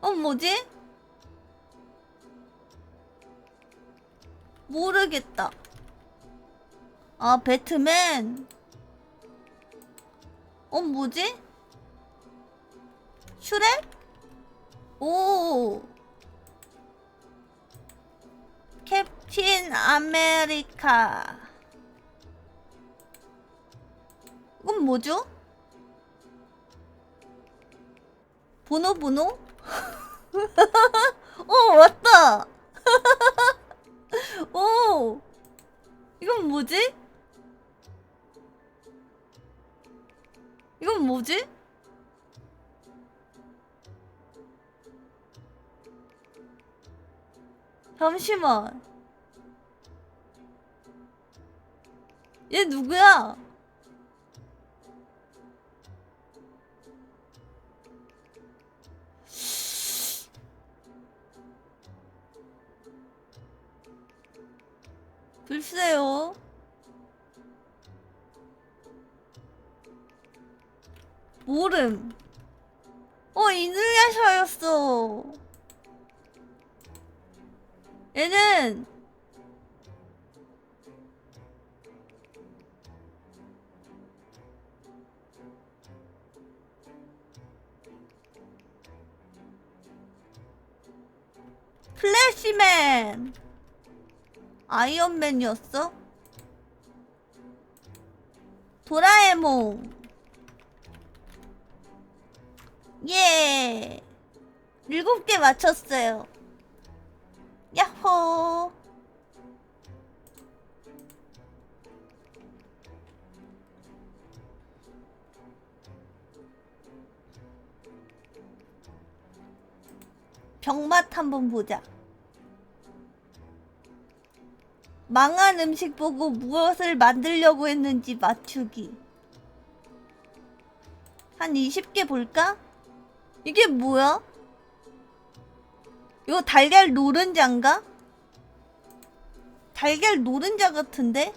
뭐지? 모르겠다. 아, 배트맨. 뭐지? 슈렉? 오. 캡틴 아메리카. 이건 뭐죠? 보노? 맞다. 오. 이건 뭐지? 이건 뭐지? 잠시만. 얘 누구야? 글쎄요. 모름. 이누야샤였어. 얘는 플래시맨. 아이언맨이었어? 도라에몽. 예. 7개 맞췄어요. 야호. 병맛 한번 보자. 망한 음식 보고 무엇을 만들려고 했는지 맞추기. 한 20개 볼까? 이게 뭐야? 이거 달걀 노른자인가? 달걀 노른자 같은데?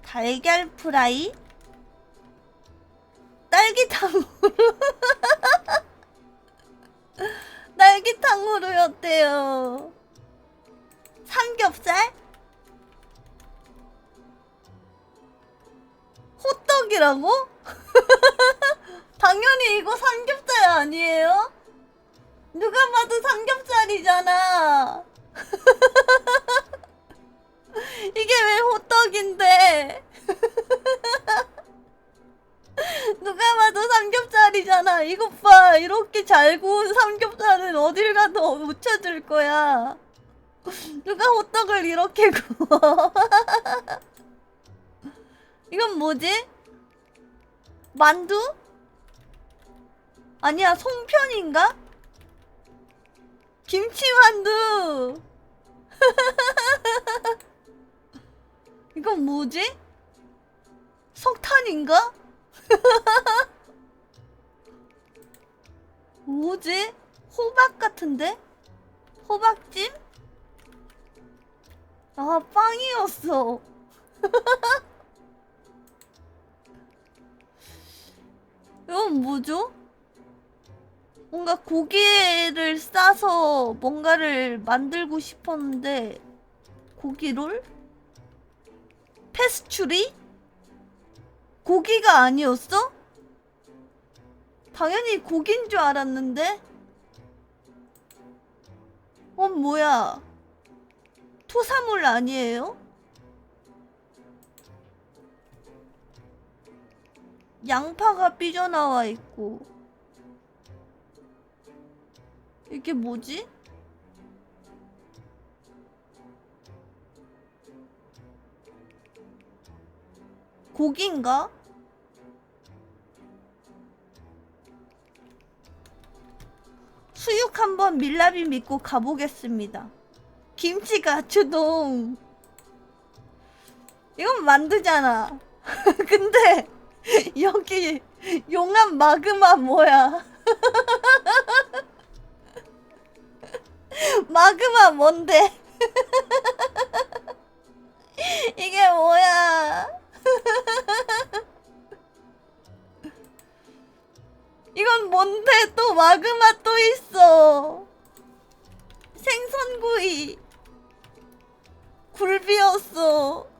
달걀 프라이? 딸기탕으로 딸기탕으로였대요. 삼겹살? 호떡이라고? 당연히 이거 삼겹살 아니에요? 누가 봐도 삼겹살이잖아. 이게 왜 호떡인데? 누가 봐도 삼겹살이잖아. 이것 봐. 이렇게 잘 구운 삼겹살은 어딜 가도 못 찾을 거야. 누가 호떡을 이렇게 구워? 이건 뭐지? 만두? 아니야, 송편인가? 김치만두! 이건 뭐지? 석탄인가? 뭐지? 호박 같은데? 호박찜? 아, 빵이었어. 이건 뭐죠? 뭔가 고기를 싸서 뭔가를 만들고 싶었는데 고기롤? 페스츄리? 고기가 아니었어? 당연히 고기인 줄 알았는데? 뭐야? 토사물 아니에요? 양파가 삐져나와 있고. 이게 뭐지? 고기인가? 수육 한번 밀랍이 믿고 가보겠습니다. 김치가츠동. 이건 만두잖아. 근데 여기 용암 마그마 뭐야? 마그마 뭔데? 이게 뭐야? 이건 뭔데? 또 마그마 또 있어. 생선구이. 굴비였어.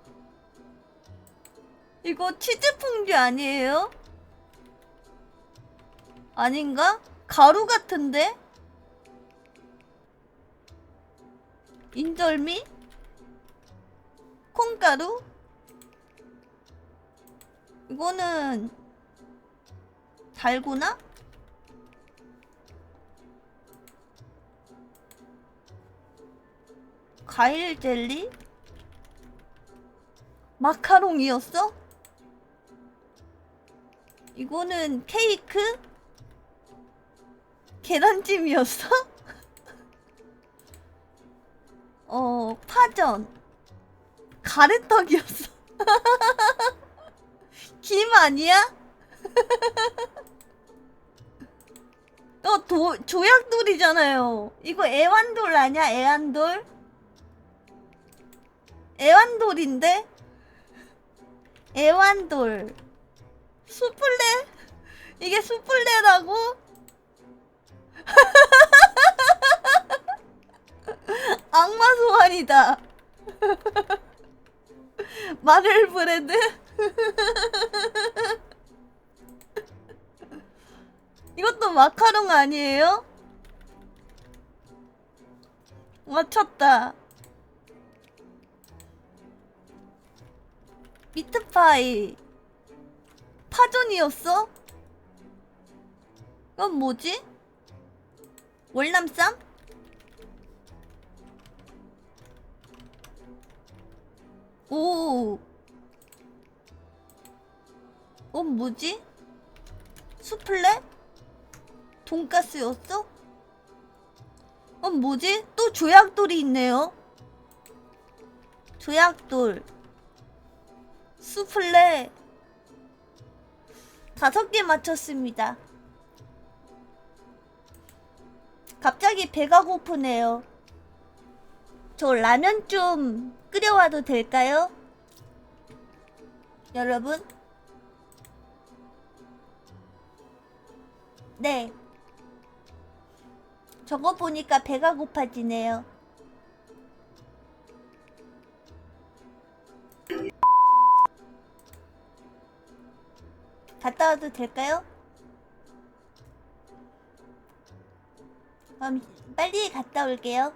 이거 치즈퐁듀 아니에요? 아닌가? 가루 같은데? 인절미? 콩가루? 이거는 달구나? 과일 젤리? 마카롱이었어? 이거는 케이크? 계란찜이었어? 파전. 가래떡이었어. 김 아니야? 조약돌이잖아요. 이거 애완돌 아니야? 애완돌? 애완돌인데? 애완돌. 수플레? 이게 수플레라고? 악마 소환이다. 마늘 브레드? 이것도 마카롱 아니에요? 맞췄다. 미트파이. 파전이었어? 이건 뭐지? 월남쌈? 오. 이건 뭐지? 수플레? 돈가스였어? 이건 뭐지? 또 조약돌이 있네요. 조약돌. 수플레. 5개 맞췄습니다. 갑자기 배가 고프네요. 저 라면 좀 끓여와도 될까요? 여러분? 네. 저거 보니까 배가 고파지네요. 갔다 와도 될까요? 그럼 빨리 갔다 올게요.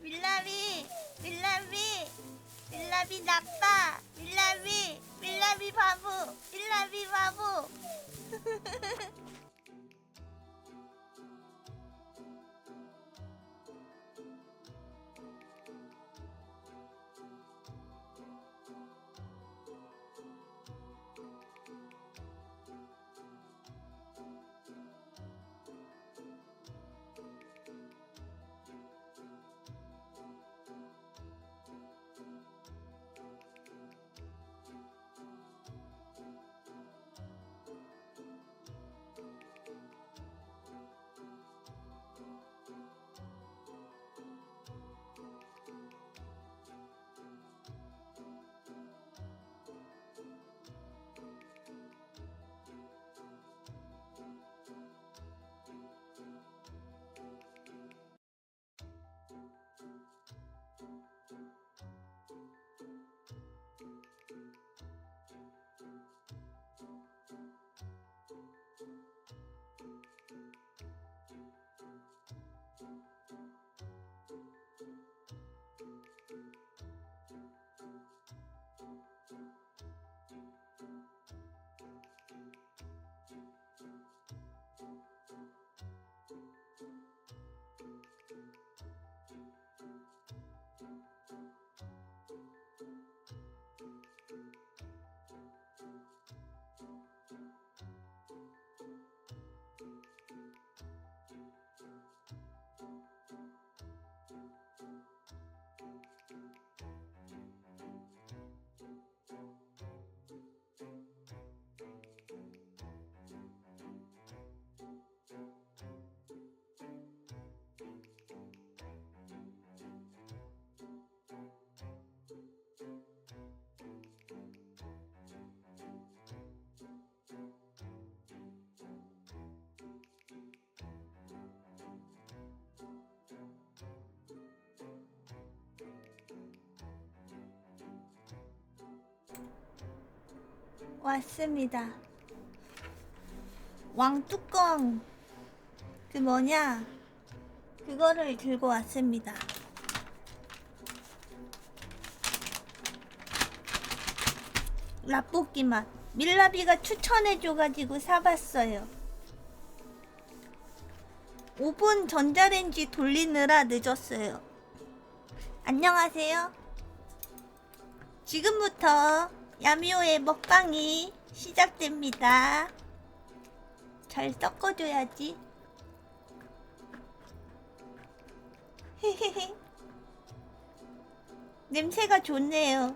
밀라비, 밀라비, 밀라비 나빠. 밀라비, 밀라비 바보, 밀라비 바보. 왔습니다. 왕뚜껑 그 뭐냐 그거를 들고 왔습니다. 라볶이 맛 밀라비가 추천해줘가지고 사봤어요. 오븐 전자레인지 돌리느라 늦었어요. 안녕하세요. 지금부터 야미오의 먹방이 시작됩니다. 잘 섞어줘야지. 헤헤헤. 냄새가 좋네요.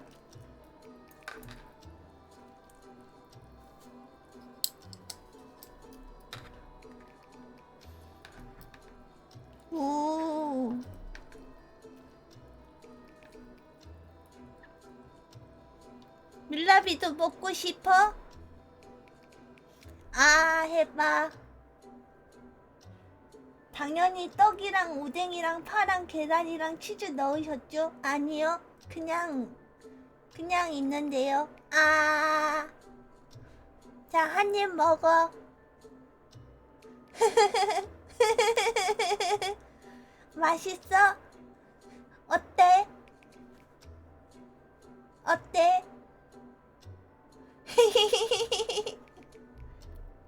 오. 밀라비도 먹고 싶어? 아, 해봐. 당연히 떡이랑 오뎅이랑 파랑 계란이랑 치즈 넣으셨죠? 아니요. 그냥 있는데요. 아. 자, 한 입 먹어. 맛있어? 어때? 어때?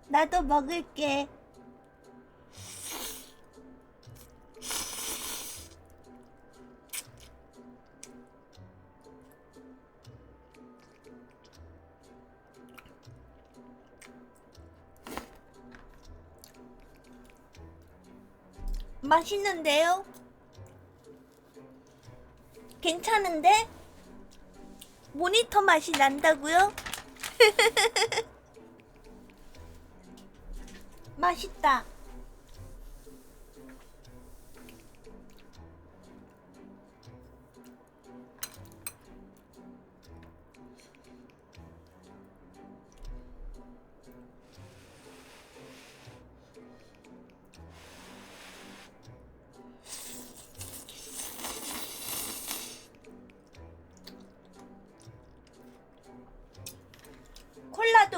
나도 먹을게. 맛있는데요? 괜찮은데? 모니터 맛이 난다고요? 맛있다.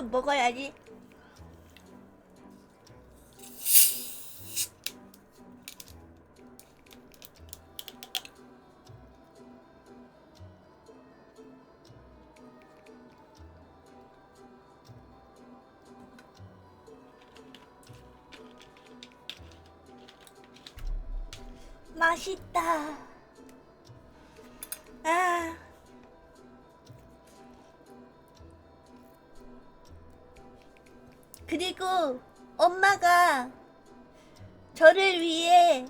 먹어야지. 맛있다. 아. 그리고 엄마가 저를 위해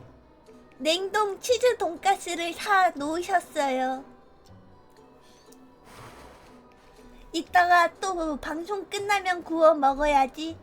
냉동 치즈 돈가스를 사 놓으셨어요. 이따가 또 방송 끝나면 구워 먹어야지.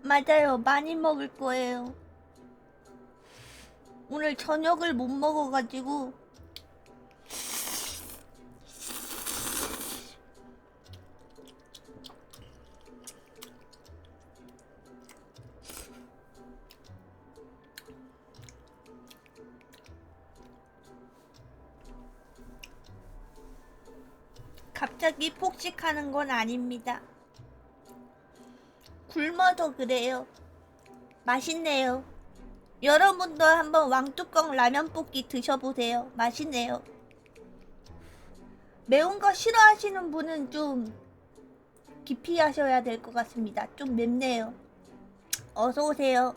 맞아요. 많이 먹을 거예요. 오늘 저녁을 못 먹어가지고. 갑자기 폭식하는 건 아닙니다. 굶어서 그래요. 맛있네요. 여러분도 한번 왕뚜껑 라면 볶기 드셔보세요. 맛있네요. 매운 거 싫어하시는 분은 좀 기피하셔야 될 것 같습니다. 좀 맵네요. 어서오세요.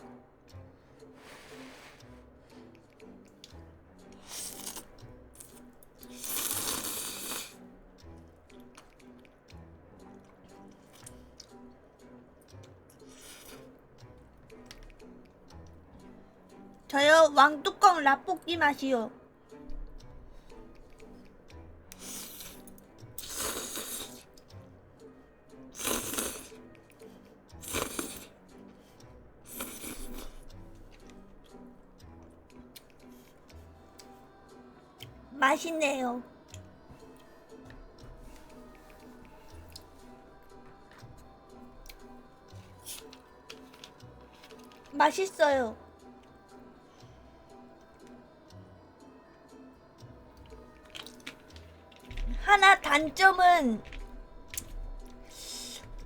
저요 왕뚜껑 라볶이 맛이요. 맛있네요. 맛있어요. 하나 단점은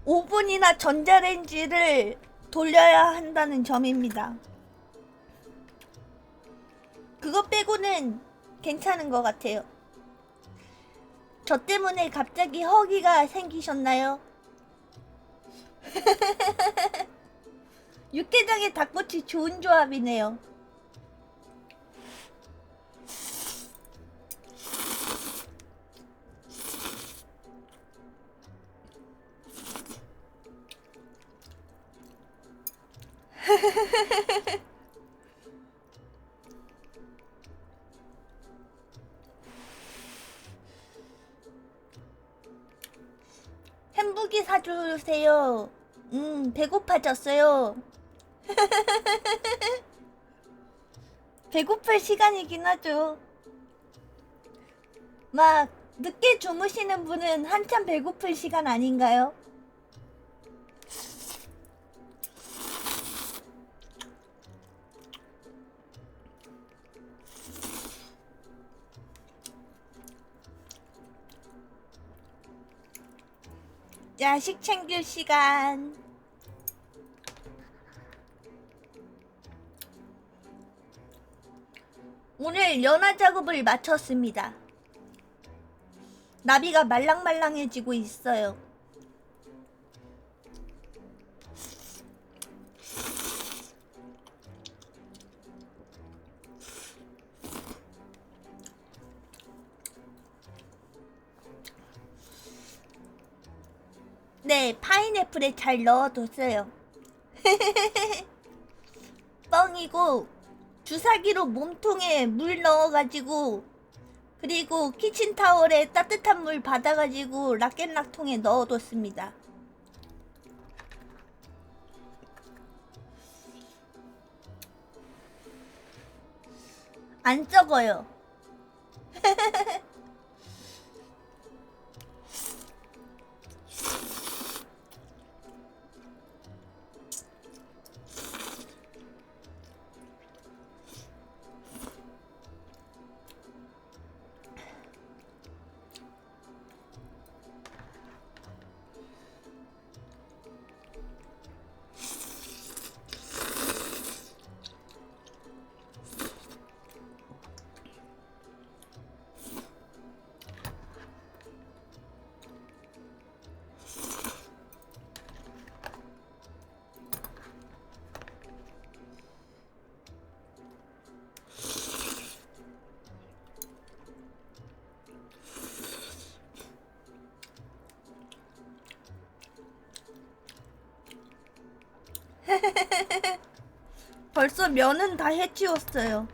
오븐이나 전자레인지를 돌려야 한다는 점입니다. 그거 빼고는 괜찮은 것 같아요. 저 때문에 갑자기 허기가 생기셨나요? 육개장에 닭꼬치 좋은 조합이네요. 햄버기 사주세요. 배고파졌어요. 배고플 시간이긴 하죠. 막 늦게 주무시는 분은 한참 배고플 시간 아닌가요? 야식 챙길 시간. 오늘 연화 작업을 마쳤습니다. 나비가 말랑말랑해지고 있어요. 네, 파인애플에 잘 넣어뒀어요. 뻥이고 주사기로 몸통에 물 넣어가지고 그리고 키친타월에 따뜻한 물 받아가지고 락앤락통에 넣어뒀습니다. 안 적어요. 벌써 면은 다 해치웠어요.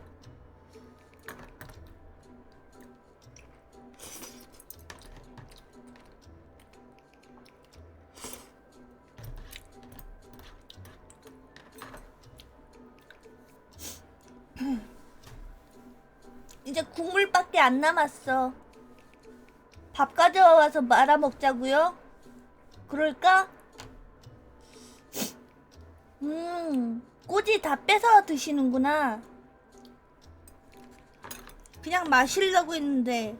이제 국물밖에 안 남았어. 밥 가져와서 말아 먹자고요? 그럴까? 꼬지 다 뺏어 드시는구나. 그냥 마시려고 했는데.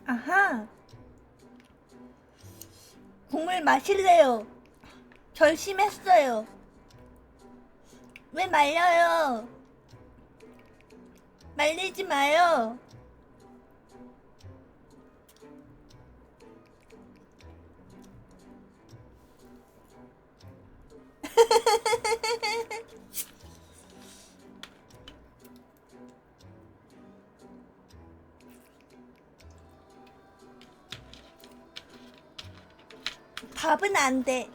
아하. 국물 마실래요? 결심했어요. 왜 말려요? 말리지 마요. 밥은 안 돼.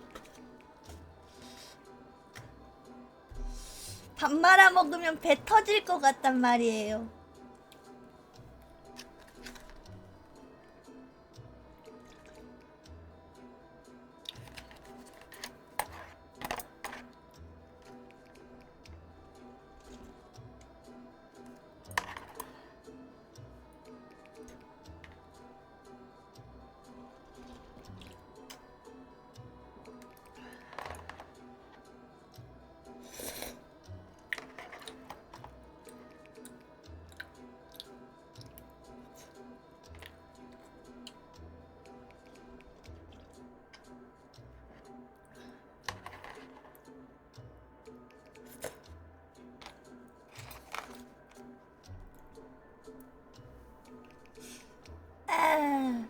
밥 말아 먹으면 배 터질 것 같단 말이에요. 아,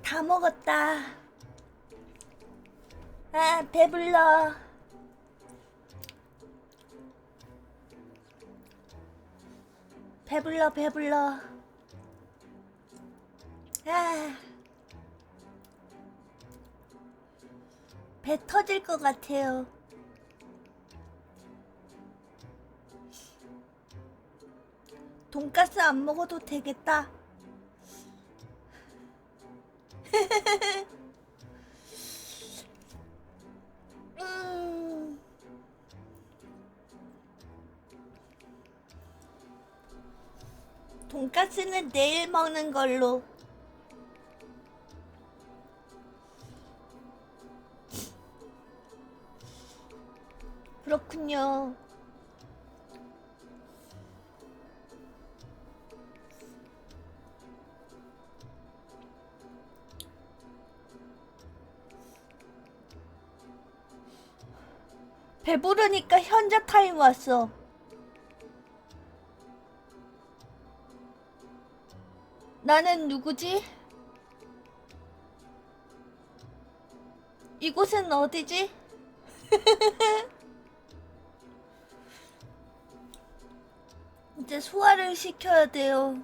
다 먹었다. 아, 배불러. 배불러, 배불러. 아, 배 터질 것 같아요. 돈가스 안 먹어도 되겠다. 음, 돈가스는 내일 먹는 걸로. 그렇군요. 배부르니까 현자 타임 왔어. 나는 누구지? 이곳은 어디지? 이제 소화를 시켜야 돼요.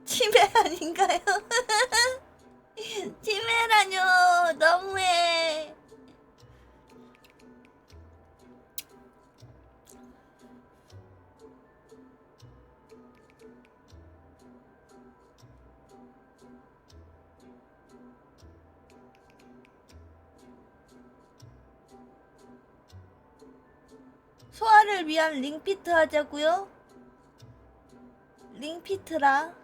치매 아닌가요? 치매라뇨. 너무해. 소화를 위한 링피트 하자고요? 링피트라.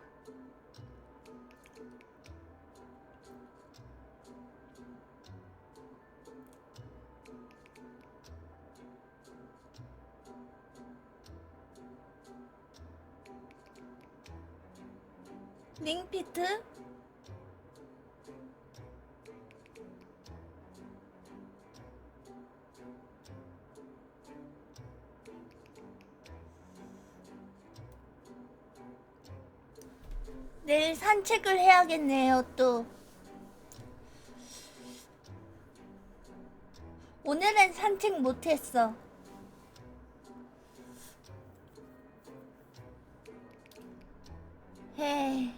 링피트? 내일 산책을 해야겠네요, 또. 오늘은 산책 못했어. 헤.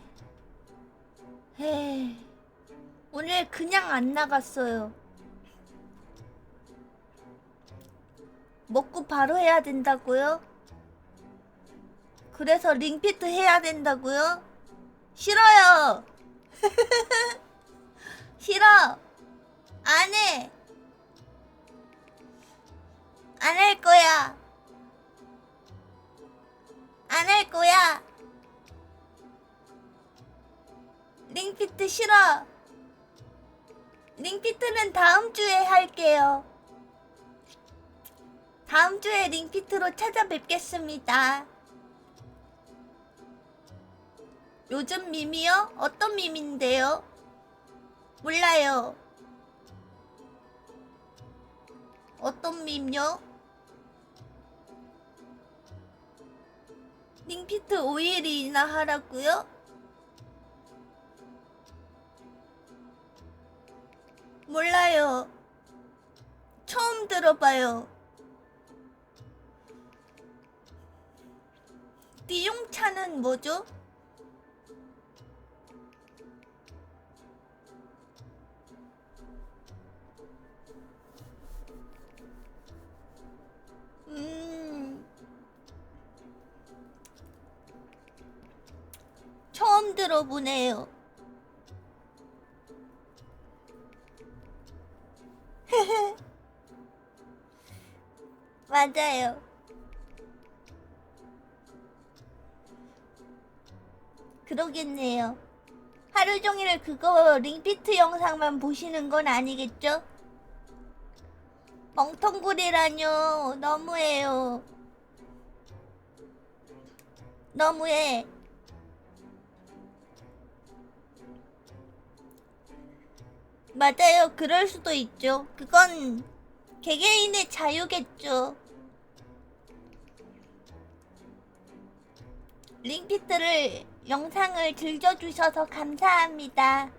오늘 그냥 안 나갔어요. 먹고 바로 해야 된다고요? 그래서 링피트 해야 된다고요? 싫어요. 싫어. 안 해. 안 할 거야. 안 할 거야. 링피트 싫어. 링피트는 다음 주에 할게요. 다음 주에 링피트로 찾아뵙겠습니다. 요즘 밈이요? 어떤 밈인데요? 몰라요. 어떤 밈요? 링피트 5일이나 하라고요? 몰라요. 처음 들어봐요. 띠용차는 뭐죠? 처음 들어보네요. 맞아요. 그러겠네요. 하루 종일 그거 링피트 영상만 보시는 건 아니겠죠? 멍텅구리라뇨. 너무해요. 너무해. 맞아요. 그럴 수도 있죠. 그건 개개인의 자유겠죠. 링피트를 영상을 즐겨주셔서 감사합니다.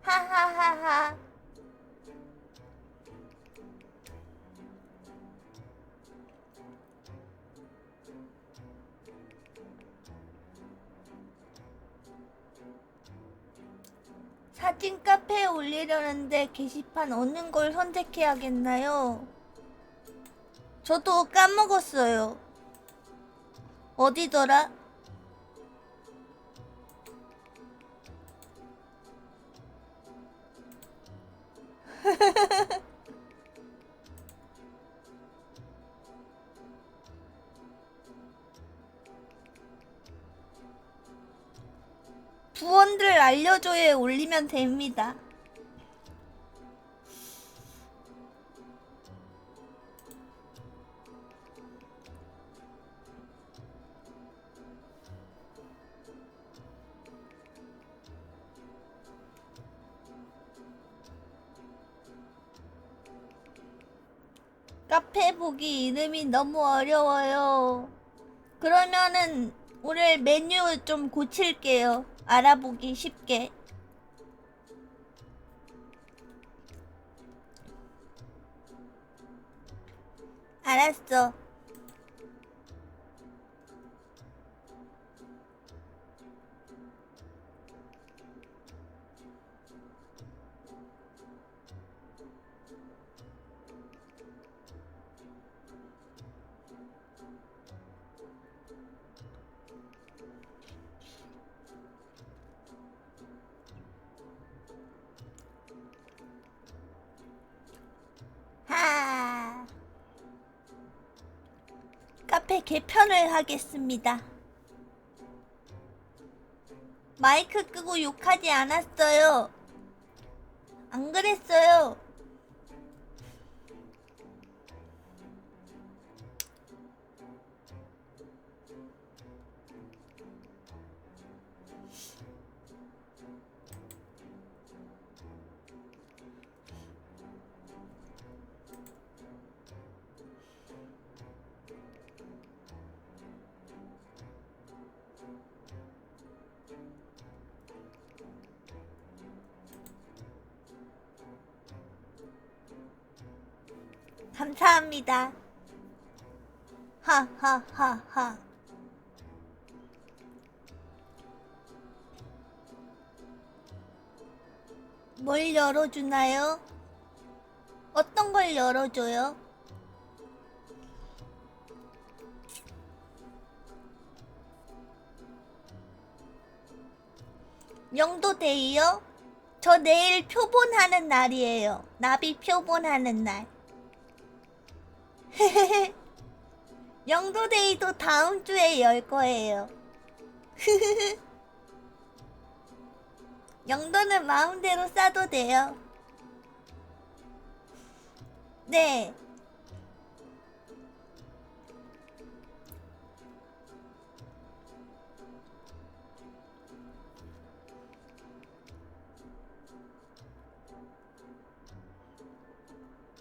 하하하하. 사진 카페에 올리려는데 게시판 어느 걸 선택해야겠나요? 저도 까먹었어요. 어디더라? 부원들 알려줘에 올리면 됩니다. 카페 보기 이름이 너무 어려워요. 그러면은 오늘 메뉴 좀 고칠게요. 알아보기 쉽게. 알았어. 하. 카페 개편을 하겠습니다. 마이크 끄고 욕하지 않았어요. 안 그랬어요. 감사합니다. 하하하하. 뭘 열어주나요? 어떤 걸 열어줘요? 영도데이요? 저 내일 표본하는 날이에요. 나비 표본하는 날. 영도데이도 다음 주에 열 거예요. 영도는 마음대로 싸도 돼요. 네.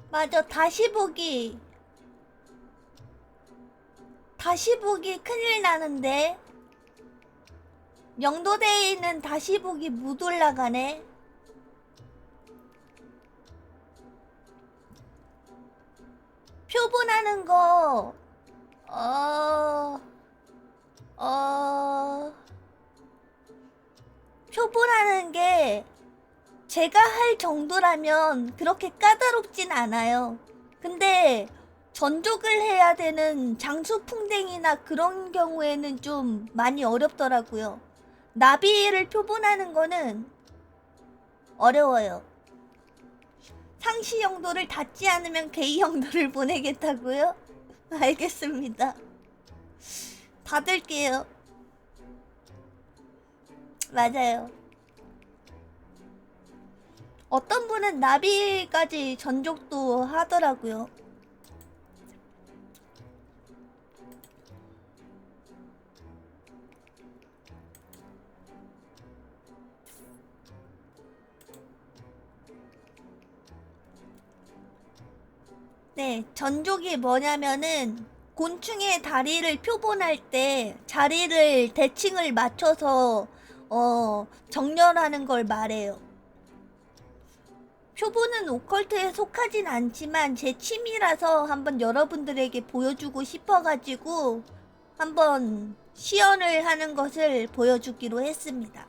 맞아, 다시 보기 큰일 나는데. 영도데이는 다시 보기 못 올라가네. 표본하는 거, 표본하는 게 제가 할 정도라면 그렇게 까다롭진 않아요. 근데 전족을 해야 되는 장수풍뎅이나 그런 경우에는 좀 많이 어렵더라고요. 나비를 표본하는 거는 어려워요. 상시 영도를 닿지 않으면 개이 영도를 보내겠다고요? 알겠습니다. 받을게요. 맞아요. 어떤 분은 나비까지 전족도 하더라고요. 네, 전족이 뭐냐면은 곤충의 다리를 표본할 때 자리를 대칭을 맞춰서 정렬하는 걸 말해요. 표본은 오컬트에 속하진 않지만 제 취미라서 한번 여러분들에게 보여주고 싶어가지고 한번 시연을 하는 것을 보여주기로 했습니다.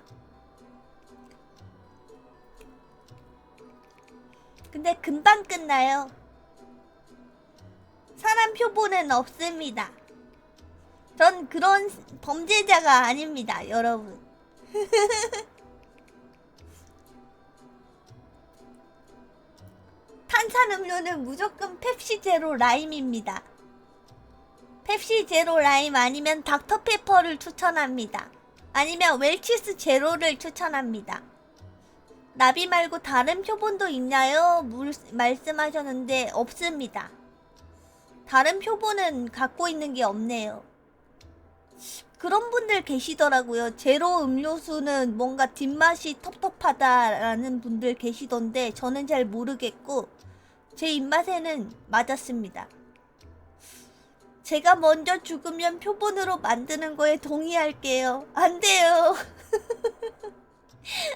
근데 금방 끝나요. 사람 표본은 없습니다. 전 그런 범죄자가 아닙니다, 여러분. 탄산음료는 무조건 펩시 제로 라임입니다. 펩시 제로 라임 아니면 닥터페퍼를 추천합니다. 아니면 웰치스 제로를 추천합니다. 나비 말고 다른 표본도 있나요? 말씀하셨는데 없습니다. 다른 표본은 갖고 있는 게 없네요. 그런 분들 계시더라고요. 제로 음료수는 뭔가 뒷맛이 텁텁하다라는 분들 계시던데 저는 잘 모르겠고, 제 입맛에는 맞았습니다. 제가 먼저 죽으면 표본으로 만드는 거에 동의할게요. 안 돼요.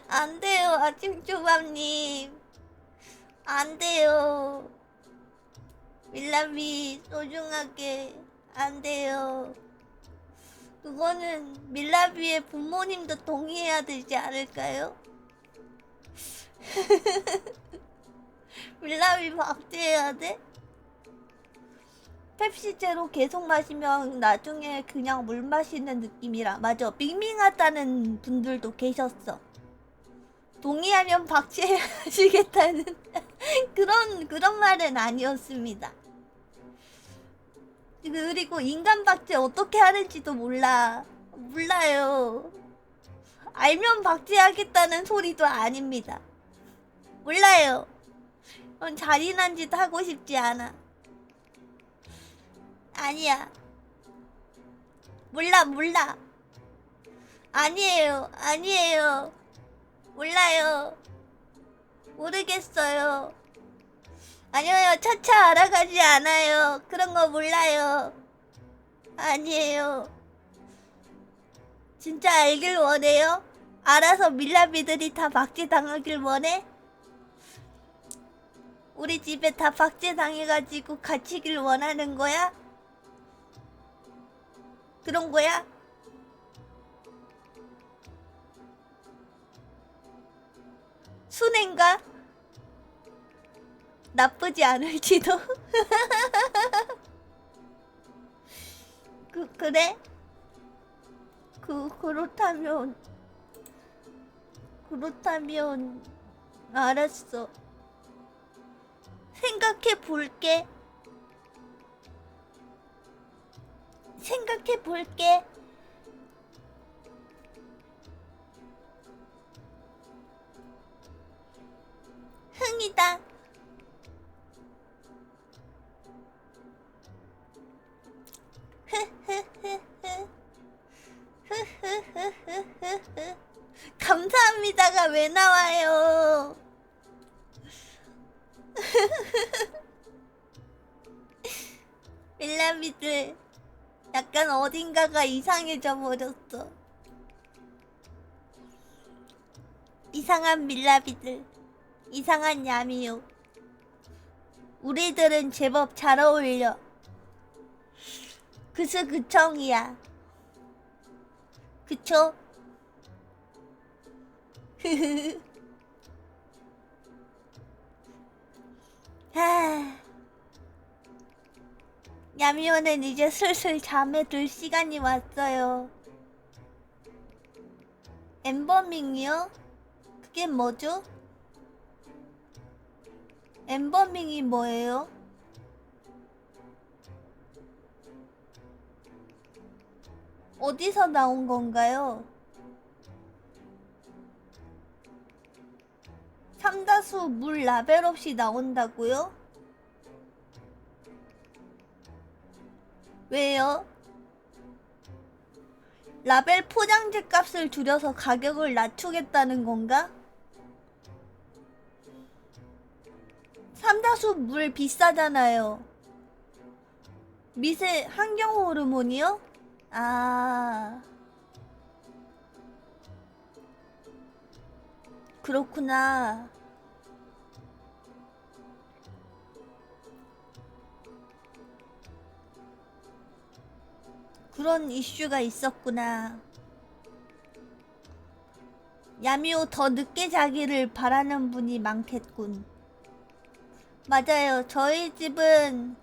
안 돼요, 아침초밥님. 안 돼요. 밀라비 소중하게 안 돼요. 그거는 밀라비의 부모님도 동의해야 되지 않을까요? 밀라비 박제해야 돼? 펩시 제로 계속 마시면 나중에 그냥 물 마시는 느낌이라. 맞아, 밍밍하다는 분들도 계셨어. 동의하면 박제하시겠다는 그런 말은 아니었습니다. 그리고 인간 박제 어떻게 하는지도 몰라요. 알면 박제하겠다는 소리도 아닙니다. 몰라요. 그건 잔인한 짓 하고 싶지 않아. 아니야. 몰라. 아니에요. 몰라요. 모르겠어요. 아니요, 차차 알아가지 않아요. 그런 거 몰라요. 아니에요. 진짜 알길 원해요? 알아서 밀라비들이 다 박제당하길 원해? 우리 집에 다 박제당해가지고 갇히길 원하는 거야? 그런 거야? 순행가? 나쁘지 않을지도. 그래? 그렇다면 알았어. 생각해 볼게. 흥이다. 감사합니다가 왜 나와요? 밀라비들 약간 어딘가가 이상해져 버렸어. 이상한 밀라비들, 이상한 야미요. 우리들은 제법 잘 어울려. 그청이야. 그쵸? 야미오는 이제 슬슬 잠에 들 시간이 왔어요. 엠버밍이요? 그게 뭐죠? 엠버밍이 뭐예요? 어디서 나온 건가요? 삼다수 물 라벨 없이 나온다고요? 왜요? 라벨 포장지 값을 줄여서 가격을 낮추겠다는 건가? 삼다수 물 비싸잖아요. 미세 환경 호르몬이요? 아, 그렇구나. 그런 이슈가 있었구나. 야미오 더 늦게 자기를 바라는 분이 많겠군. 맞아요. 저희 집은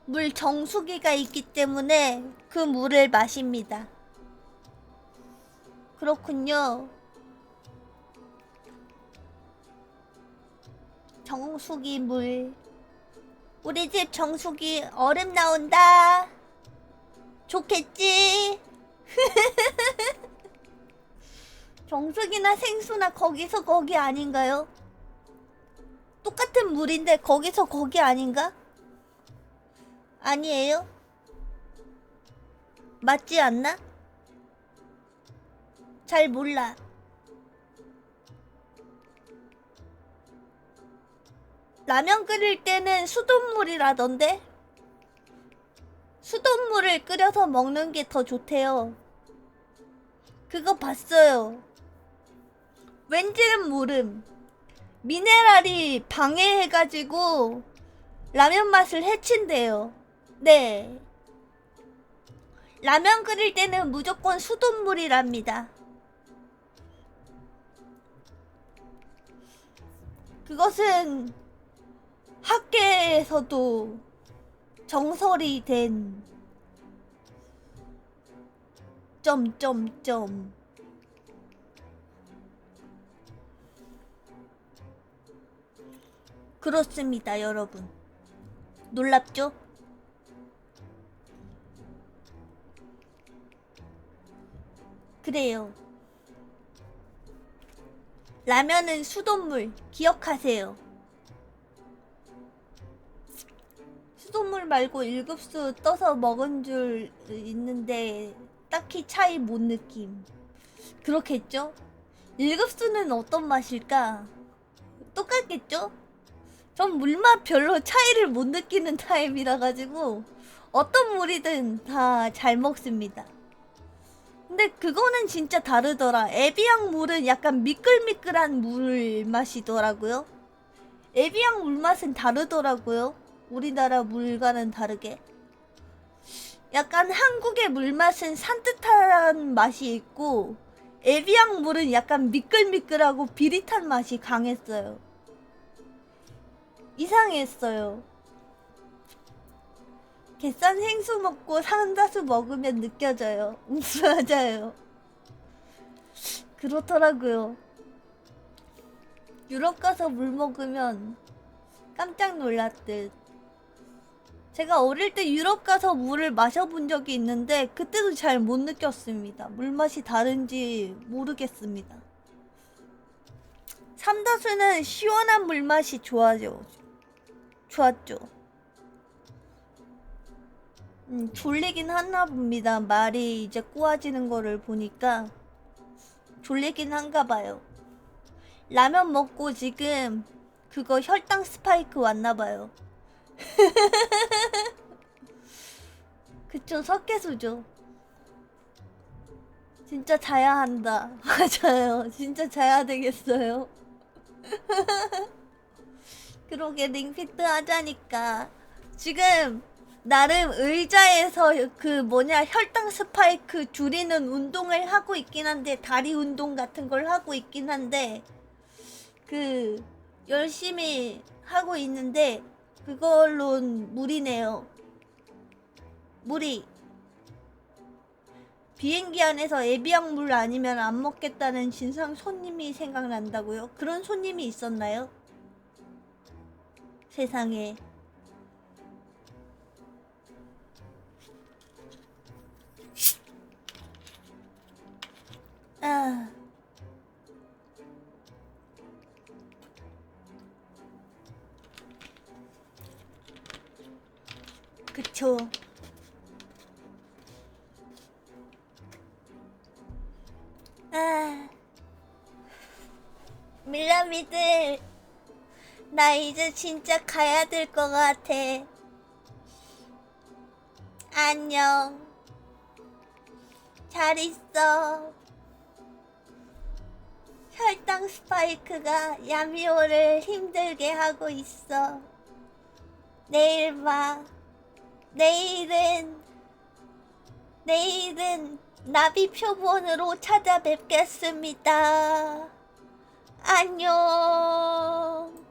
물 정수기가 있기 때문에 그 물을 마십니다. 그렇군요. 정수기 물. 우리 집 정수기 얼음 나온다. 좋겠지? 정수기나 생수나 거기서 거기 아닌가요? 똑같은 물인데 거기서 거기 아닌가? 아니에요? 맞지 않나? 잘 몰라. 라면 끓일 때는 수돗물이라던데? 수돗물을 끓여서 먹는 게 더 좋대요. 그거 봤어요. 왠지는 모름. 미네랄이 방해해가지고 라면 맛을 해친대요. 네. 라면 끓일 때는 무조건 수돗물이랍니다. 그것은 학계에서도 정설이 된 점점점. 그렇습니다, 여러분. 놀랍죠? 그래요. 라면은 수돗물 기억하세요. 수돗물 말고 1급수 떠서 먹은 줄 있는데 딱히 차이 못 느낌. 그렇겠죠? 1급수는 어떤 맛일까? 똑같겠죠? 전 물맛 별로 차이를 못 느끼는 타입이라 가지고 어떤 물이든 다 잘 먹습니다. 근데 그거는 진짜 다르더라. 에비앙 물은 약간 미끌미끌한 물 맛이더라고요. 에비앙 물 맛은 다르더라고요. 우리나라 물과는 다르게. 약간 한국의 물 맛은 산뜻한 맛이 있고 에비앙 물은 약간 미끌미끌하고 비릿한 맛이 강했어요. 이상했어요. 갯산 생수 먹고 산다수 먹으면 느껴져요. 맞아요. 그렇더라고요. 유럽 가서 물 먹으면 깜짝 놀랐듯. 제가 어릴 때 유럽 가서 물을 마셔본 적이 있는데 그때도 잘 못 느꼈습니다. 물맛이 다른지 모르겠습니다. 삼다수는 시원한 물맛이 좋았죠. 졸리긴 하나 봅니다. 말이 이제 꼬아지는 거를 보니까 졸리긴 한가 봐요. 라면 먹고 지금 그거 혈당 스파이크 왔나 봐요. 그쵸, 석회수죠. 진짜 자야 한다. 맞아요. 진짜 자야 되겠어요. 그러게 링피트 하자니까 지금 나름 의자에서 혈당 스파이크 줄이는 운동을 하고 있긴 한데, 다리 운동 같은 걸 하고 있긴 한데 열심히 하고 있는데 그걸로는 무리네요. 무리. 비행기 안에서 에비앙 물 아니면 안 먹겠다는 진상 손님이 생각난다고요? 그런 손님이 있었나요? 세상에. 아. 그쵸. 아. 밀라미들, 나 이제 진짜 가야 될 것 같아. 안녕. 잘 있어. 혈당 스파이크가 야미오를 힘들게 하고 있어. 내일 봐. 내일은 나비 표본으로 찾아뵙겠습니다. 안녕.